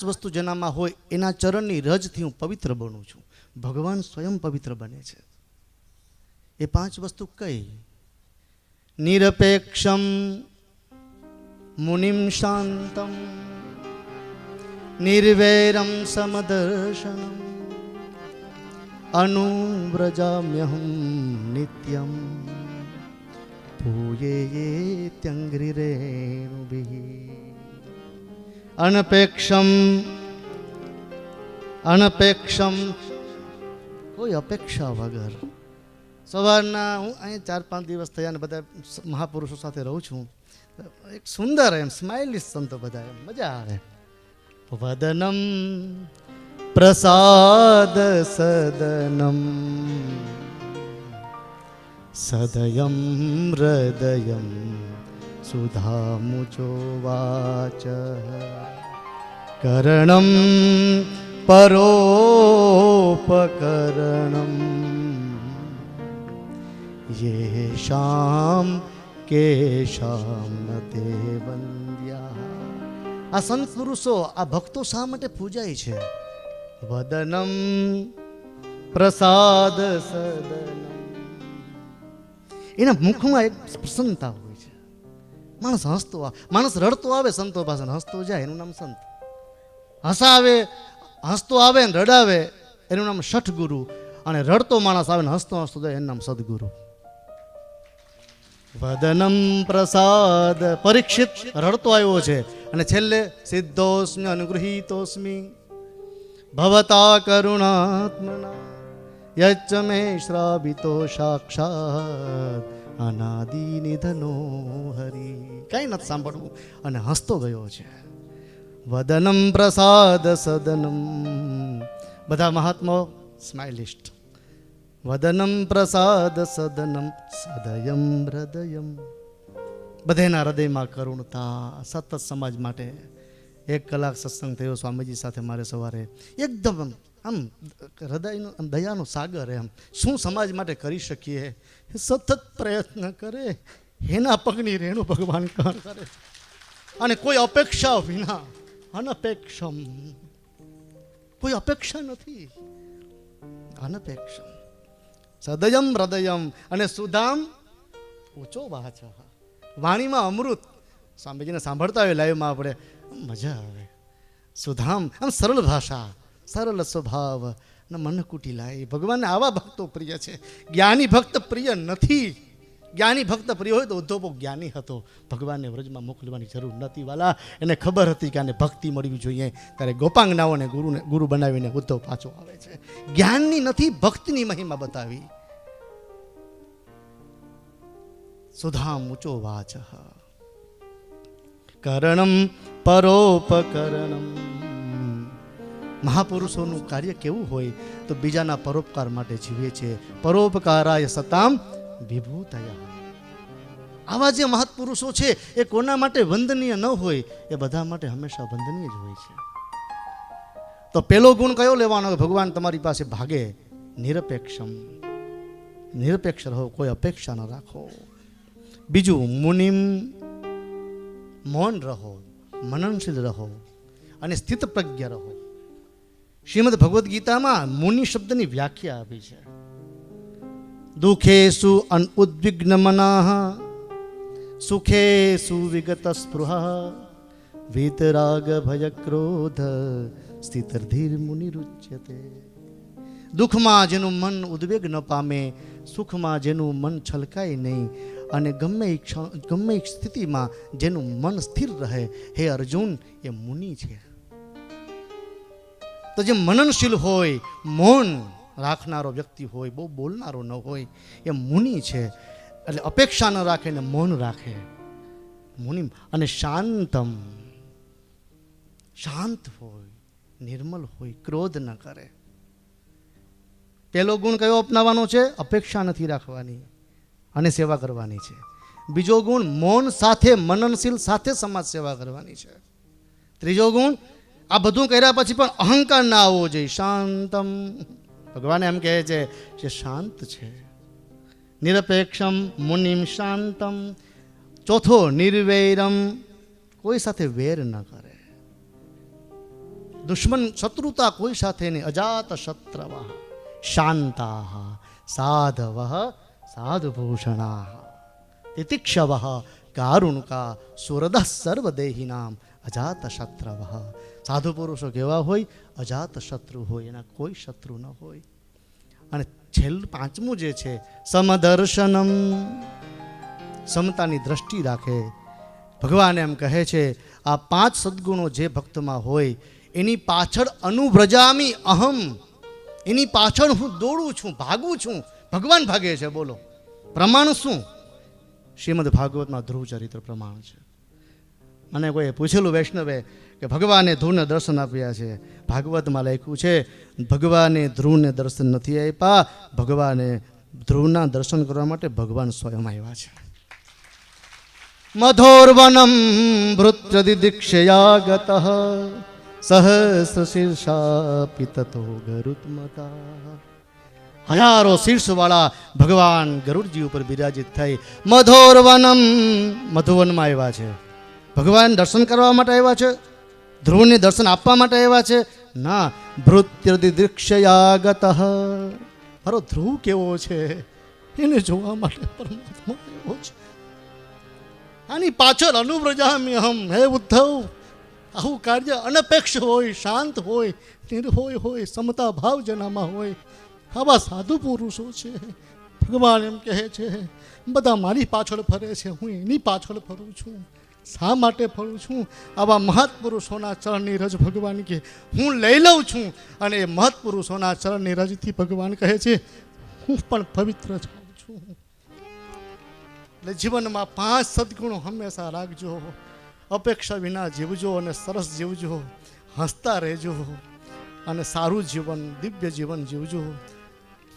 [SPEAKER 3] વસ્તુ જેનામાં હોય એના ચરણની રજથી હું પવિત્ર બનું છું। ભગવાન સ્વયં પવિત્ર બને છે। એ 5 વસ્તુ કઈ? નિરપેક્ષમ મુનિમ શાંતમ નિર્વૈરમ સમદર્શનમ અનુવ્રજામ્યહમ નિત્યમ ભૂયે ત્યંગ્રિરેણુભિઃ અનપેક્ષમ કોઈ અપેક્ષા વગર। સવારના હું અહીં 4-5 દિવસ થયા ને બધા મહાપુરુષો સાથે રહું છું। એક સુંદર એમ સ્માઇલિશ સંતો બધા, એમ મજા આવે। વદનમ પ્રસાદ સદનમ સદયમ હૃદયમ સુધામુચો વાચ કરણમ પરોપકરણમ યેષામ કેશામ તે વંદ્યા। આ સંત પુરુષો, આ ભક્તો શા માટે પૂજાય છે? વદનમ પ્રસાદ સદનમ એના મુખમાં એક પ્રસન્નતા હોય છે. માણસ હસતો માણસ રડતો આવે સંતો પાસે, હસતો જાય એનું નામ સંત. હસતો આવે ને રડાવે એનું નામ શઠગુરુ, અને રડતો માણસ આવે ને હસતો જાય એનું નામ સદગુરુ. વદનમ પ્રસાદ, પરીક્ષિત રડતો આવ્યો છે, અને છેલ્લે સિદ્ધોસ્મિ અનુગૃહીતોસ્મિ ભવતા કરુણાત્મના યચ્ચ મે શ્રાવિતો સાક્ષાત અનાદિ નિધનો હરિ. કઈ નથી સાંભળવું અને હસતો ગયો છે. વદનમ પ્રસાદ સદનમ, બધા મહાત્માઓ સ્માઇલિસ્ટ. વદનમ પ્રસાદ સદનમ સદયમ હૃદયમ, બધાના હૃદયમાં કરુણતા. સતત સમાજ માટે 1 કલાક સત્સંગ થયો સ્વામીજી સાથે મારે સવારે. એકદમ આમ હૃદયનો દયાનો સાગર. એમ શું સમાજ માટે કરી શકીએ, સતત પ્રયત્ન કરે. એના પગની રેણુ ભગવાન કરે, અને કોઈ અપેક્ષા વિના. અનપેક્ષમ, કોઈ અપેક્ષા નથી. અનપેક્ષમ સદયમ હૃદયમ, અને સુધામ ઊંચો વાચ, વાણીમાં અમૃત. સ્વામીજીને સાંભળતા હોય લાઈવમાં આપણે, મજા આવે. સુધામ, આમ સરળ ભાષા, સરળ સ્વભાવ, ને મન કુટિલાય. ભગવાનને આવા ભક્તો પ્રિય છે. જ્ઞાની ભક્ત પ્રિય નથી. જ્ઞાની ભક્ત પ્રિય હોય તો ઉદ્ધવ જ્ઞાની હતો, ભગવાનને વ્રજમાં મોકલવાની જરૂર નથી. વાલા, એને ખબર હતી કે આને ભક્તિ મળવી જોઈએ, ત્યારે ગોપાંગનાઓને ગુરુ બનાવીને ઉદ્ધવ પાછો આવે છે. જ્ઞાનની નથી, ભક્તિની મહિમા બતાવી. સુધામ ઊંચો વાચ, કરણમ પરોપકરણમ. મહાપુરુષોનું કાર્ય કેવું હોય તો બીજાના પરોપકાર માટે જીવે છે. પરોપકારાય સતામ વિભૂતયા. આવા જે મહત્પુરુષો છે એ કોના માટે વંદનીય ન હોય, એ બધા માટે હંમેશા વંદનીય જ હોય છે. તો પેલો ગુણ કયો લેવાનો? ભગવાન તમારી પાસે ભાગે. નિરપેક્ષમ, નિરપેક્ષ રહો, કોઈ અપેક્ષા ન રાખો. બીજું, મુનિમ, મૌન રહો, મનનશીલ રહો, અને સ્થિત પ્રજ્ઞ રહો. શ્રીમદ ભગવદ્ ગીતામાં મુનિ શબ્દની વ્યાખ્યા આપી છે. દુઃખેષુ અનુદ્વિગ્ન મનાઃ, સુખેષુ વિગત સ્પૃહા, વીતરાગ ભય ક્રોધ સ્થિતર્ધીર મુનિરુચ્યતે. દુઃખમાં જેનું મન ઉદ્વેગ ન પામે, સુખમાં જેનું મન છલકાય નહીં, અને ગમે એ સ્થિતિમાં જેનું મન સ્થિર રહે, હે અર્જુન, એ મુનિ છે. તો જે મનનશીલ હોય, મૌન રાખનારો વ્યક્તિ હોય, બહુ બોલનારો ન હોય, એ મુનિ છે. એટલે અપેક્ષા ન રાખે ને મૌન રાખે, મુનિ. અને શાંતમ, શાંત હોય, નિર્મલ હોય, ક્રોધ ન કરે. પહેલો ગુણ કયો અપનાવવાનો છે? અપેક્ષા નથી રાખવાની અને સેવા કરવાની છે. બીજો ગુણ, મૌન સાથે, મનનશીલ સાથે સમાજ સેવા કરવાની છે. ત્રીજો ગુણ, આ બધું કર્યા પછી પણ અહંકાર ના આવવો જોઈએ. શાંતમ, ભગવાન એમ કહે છે કે શાંત છે. નિરપેક્ષમ મુનિમ શાંતમ. ચોથો, નિર્વૈરમ, કોઈ સાથે વેર ન કરે. દુશ્મન શત્રુતા કોઈ સાથે નહીં. અજાત શત્રવ શાંતા સાધવ સાધુભૂષણા તિતિક્ષવ કારુણકા સુરદ સર્વદેહિનામ અજાત શત્રવ. સાધુ પુરુષો કેવા હોય? અજાત શત્રુ હોય, એના કોઈ શત્રુ ન હોય. અને છેલ્લું પાંચમું જે છે, સમદર્શનમ, સમતાની દ્રષ્ટિ રાખે. ભગવાન એમ કહે છે, આ 5 સદગુણો જે ભક્તમાં હોય, એની પાછળ અનુવ્રજામી અહમ, એની પાછળ હું દોડું છું, ભાગું છું. ભગવાન ભાગે છે. બોલો, પ્રમાણ શું? શ્રીમદ ભાગવતમાં ધ્રુવ ચરિત્ર પ્રમાણ છે. મને કોઈ પૂછેલું વૈષ્ણવે કે ભગવાને ધ્રુવને દર્શન આપ્યા છે. ભાગવતમાં લખ્યું છે, ભગવાને ધ્રુવને દર્શન નથી આપ્યા, ભગવાને ધ્રુવના દર્શન કરવા માટે ભગવાન સ્વયં આવ્યા છે. મધોર્વનમ ભૃત્યદિદીક્ષયા ગતઃ સહસ્રશીર્ષા પિતતો ગરુત્મતા. હજારો શીર્ષવાળા ભગવાન ગરુડજી ઉપર બિરાજિત થઈ મધોર્વનમ, મધુવનમાં આવ્યા છે. ભગવાન દર્શન કરવા માટે આવ્યા છે? ધ્રુવને દર્શન આપવા માટે આવ્યા છે? ના. ભૃત્યદિદીક્ષયા ગતઃ, મારો ધ્રુવ કેવો છે? એને જોવા માટે પરમાત્મા આવ્યો છે. આની પાછળ અનુવ્રજામ્ય હમ. હે ઉદ્ધવ, આવું કાર્ય અનપેક્ષ હોય, શાંત હોય, નિર્ભય હોય, સમતા ભાવ જેનામાં હોય, આવા સાધુ પુરુષો છે. ભગવાન એમ કહે છે બધા મારી પાછળ ફરે છે, હું એની પાછળ ફરું છું. શા માટે ફરું છું? આવા મહત્પુરુષોના ચરણની રજ ભગવાન કે હું લઈ લઉં છું. અને એ મહત્પુરુષોના ચરણની રજથી ભગવાન કહે છે હું પણ પવિત્ર થાઉં છું. એટલે જીવનમાં 5 સદગુણો હંમેશા રાખજો. અપેક્ષા વિના જીવજો અને સરસ જીવજો, હસતા રહેજો અને સારું જીવન, દિવ્ય જીવન જીવજો.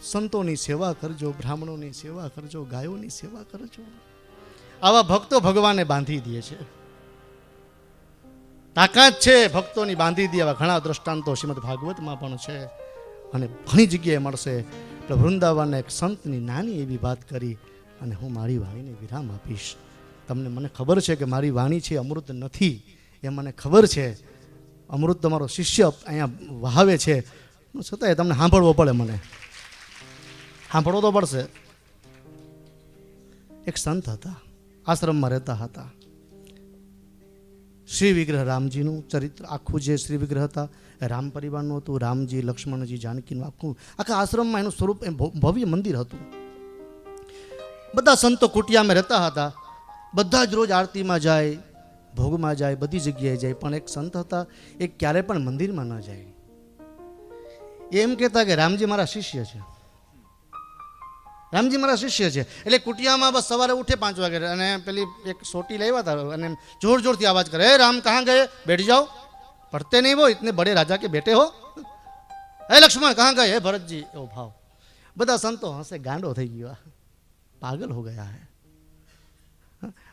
[SPEAKER 3] સંતોની સેવા કરજો, બ્રાહ્મણોની સેવા કરજો, ગાયોની સેવા કરજો. આવા ભક્તો ભગવાને બાંધી દે છે. તાકાત છે ભક્તોની બાંધી દે. આવા ઘણા દ્રષ્ટાંતો શ્રીમદ ભાગવતમાં પણ છે અને ઘણી જગ્યાએ મળશે. એટલે વૃંદાવનના એક સંતની નાની એવી વાત કરી અને હું મારી વાણીને વિરામ આપીશ. તમને મને ખબર છે કે મારી વાણી છે અમૃત નથી, એ મને ખબર છે. અમૃત તમારો શિષ્ય અહીંયા વહાવે છે, છતાંય તમને સાંભળવો પડે. મને સાંભળવો તો પડશે. એક સંત હતા, આશ્રમમાં રહેતા હતા. શ્રી વિગ્રહ રામજીનું ચરિત્ર આખું જે શ્રી વિગ્રહ હતા રામ પરિવારનું હતું. રામજી, લક્ષ્મણજી, જાનકીનું આખા આશ્રમમાં એનું સ્વરૂપ ભવ્ય મંદિર હતું. બધા સંતો કુટિયામાં રહેતા હતા. બધા જ રોજ આરતીમાં જાય, ભોગમાં જાય, બધી જગ્યાએ જાય. પણ એક સંત હતા, એ ક્યારે પણ મંદિરમાં ન જાય. એમ કહેતા કે રામજી મારા શિષ્ય છે, રામજી મારા શિષ્ય છે. એટલે કુટિયામાં બસ સવારે ઉઠે 5 વાગે અને પેલી એક સોટી લાવ્યા હતા અને જોર જોરથી અવાજ કરે, હે રામ કહાં ગયે, બેઠ જાઓ, પડતે નહીં હો, ઇતને બડે રાજા કે બેટે હો. હે લક્ષ્મણ કહાં ગયે, હે ભરતજી. એવો ભાવ. બધા સંતો હસે, ગાંડો થઈ ગયો, પાગલ હો ગયા હે.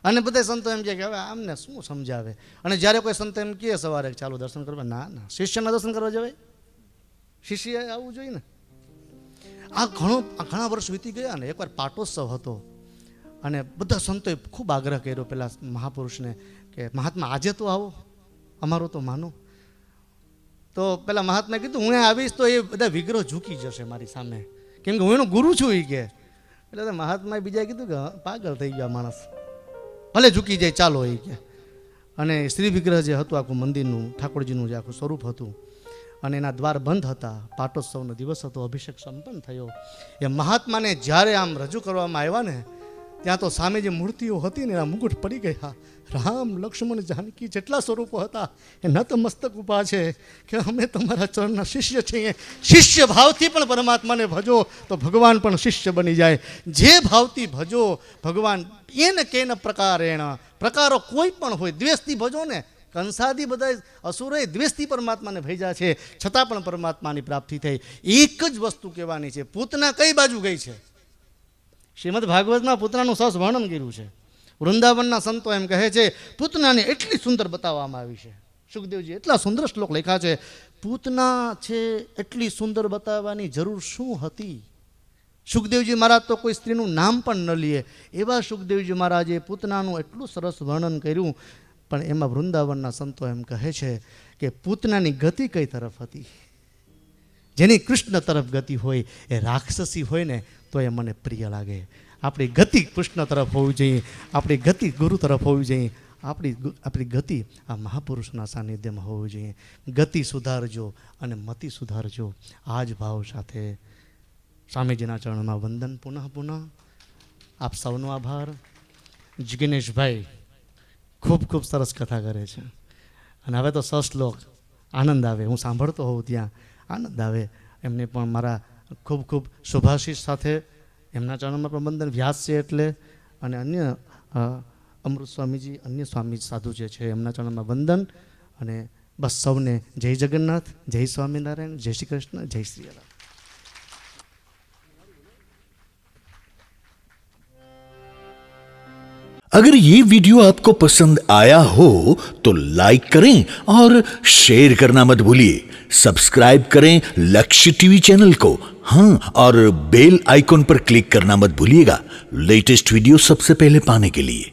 [SPEAKER 3] અને બધા સંતો એમ કે હવે આમને શું સમજાવે. અને જ્યારે કોઈ સંતો એમ કહે સવારે ચાલો દર્શન કરવા, ના ના, શિષ્યના દર્શન કરવા જવાય, શિષ્ય આવવું જોઈએ ને. આ ઘણા વર્ષ વીતી ગયા ને એકવાર પાટોત્સવ હતો અને બધા સંતોએ ખૂબ આગ્રહ કર્યો પેલા મહાપુરુષને કે મહાત્મા આજે તો આવો, અમારો તો માનો. તો પેલા મહાત્માએ કીધું હું આવીશ તો એ બધા વિગ્રહ ઝૂકી જશે મારી સામે, કેમ કે હું એનો ગુરુ છું એ કે. એટલે મહાત્માએ બીજાએ કીધું કે પાગલ થઈ ગયા માણસ, ભલે ઝૂકી જાય ચાલો એ કે. અને શ્રી વિગ્રહ જે હતું આખું મંદિરનું, ઠાકોરજીનું જે આખું સ્વરૂપ હતું અને એના દ્વાર બંધ હતા. પાટોત્સવનો દિવસ હતો, અભિષેક સંપન્ન થયો. એ મહાત્માને જ્યારે આમ રજૂ કરવામાં આવ્યા ને ત્યાં તો સામે જે મૂર્તિઓ હતી ને એના મુકુટ પડી ગયા. રામ, લક્ષ્મણ, જાનકી જેટલા સ્વરૂપો હતા એ નતમસ્તક ઊભા છે કે અમે તમારા ચરણના શિષ્ય છીએ. શિષ્ય ભાવથી પણ પરમાત્માને ભજો તો ભગવાન પણ શિષ્ય બની જાય. જે ભાવથી ભજો ભગવાન એને કેન પ્રકારેણ, પ્રકારો કોઈ પણ હોય, દ્વેષથી ભજો ને. કંસાદી બધા અસુરોએ દ્વેષથી પરમાત્માને ભેજા છે, છતાં પણ પરમાત્માની પ્રાપ્તિ થઈ. એક જ વસ્તુ કહેવાની છે, પૂતના કઈ બાજુ ગઈ છે. શ્રીમદ ભાગવતમાં પૂતનાનું સરસ વર્ણન કર્યું છે. વૃંદાવનના સંતો એમ કહે છે પૂતનાને એટલી સુંદર બતાવવામાં આવી છે. સુખદેવજી એટલા સુંદર શ્લોક લખ્યા છે. પૂતના છે એટલી સુંદર બતાવવાની જરૂર શું હતી? સુખદેવજી મહારાજ તો કોઈ સ્ત્રીનું નામ પણ ન લે એવા સુખદેવજી મહારાજે પૂતનાનું એટલું સરસ વર્ણન કર્યું. પણ એમાં વૃંદાવનના સંતો એમ કહે છે કે પૂતનાની ગતિ કઈ તરફ હતી? જેની કૃષ્ણ તરફ ગતિ હોય એ રાક્ષસી હોય ને તો એ મને પ્રિય લાગે. આપણી ગતિ કૃષ્ણ તરફ હોવી જોઈએ, આપણી ગતિ ગુરુ તરફ હોવી જોઈએ, આપણી ગતિ આ મહાપુરુષના સાનિધ્યમાં હોવી જોઈએ. ગતિ સુધારજો અને મતિ સુધારજો. આ જ ભાવ સાથે સ્વામીજીના ચરણમાં વંદન પુનઃ પુનઃ. આપ સૌનો આભાર. જિગ્નેશભાઈ ખૂબ ખૂબ સરસ કથા કરે છે અને હવે તો સશ્લોક આનંદ આવે. હું સાંભળતો હોઉં ત્યાં આનંદ આવે. એમને પણ મારા ખૂબ ખૂબ શુભાશીષ સાથે એમના ચરણમાં પણ વંદન. વ્યાસ છે એટલે અને અન્ય અમૃત સ્વામીજી, અન્ય સ્વામી સાધુ જે છે એમના ચરણમાં વંદન. અને બસ સૌને જય જગન્નાથ, જય સ્વામિનારાયણ, જય શ્રી કૃષ્ણ, જય શ્રી રામ.
[SPEAKER 1] अगर ये वीडियो आपको पसंद आया हो तो लाइक करें और शेयर करना मत भूलिए. सब्सक्राइब करें लक्ष्य टीवी चैनल को, हाँ, और बेल आइकॉन पर क्लिक करना मत भूलिएगा लेटेस्ट वीडियो सबसे पहले पाने के लिए.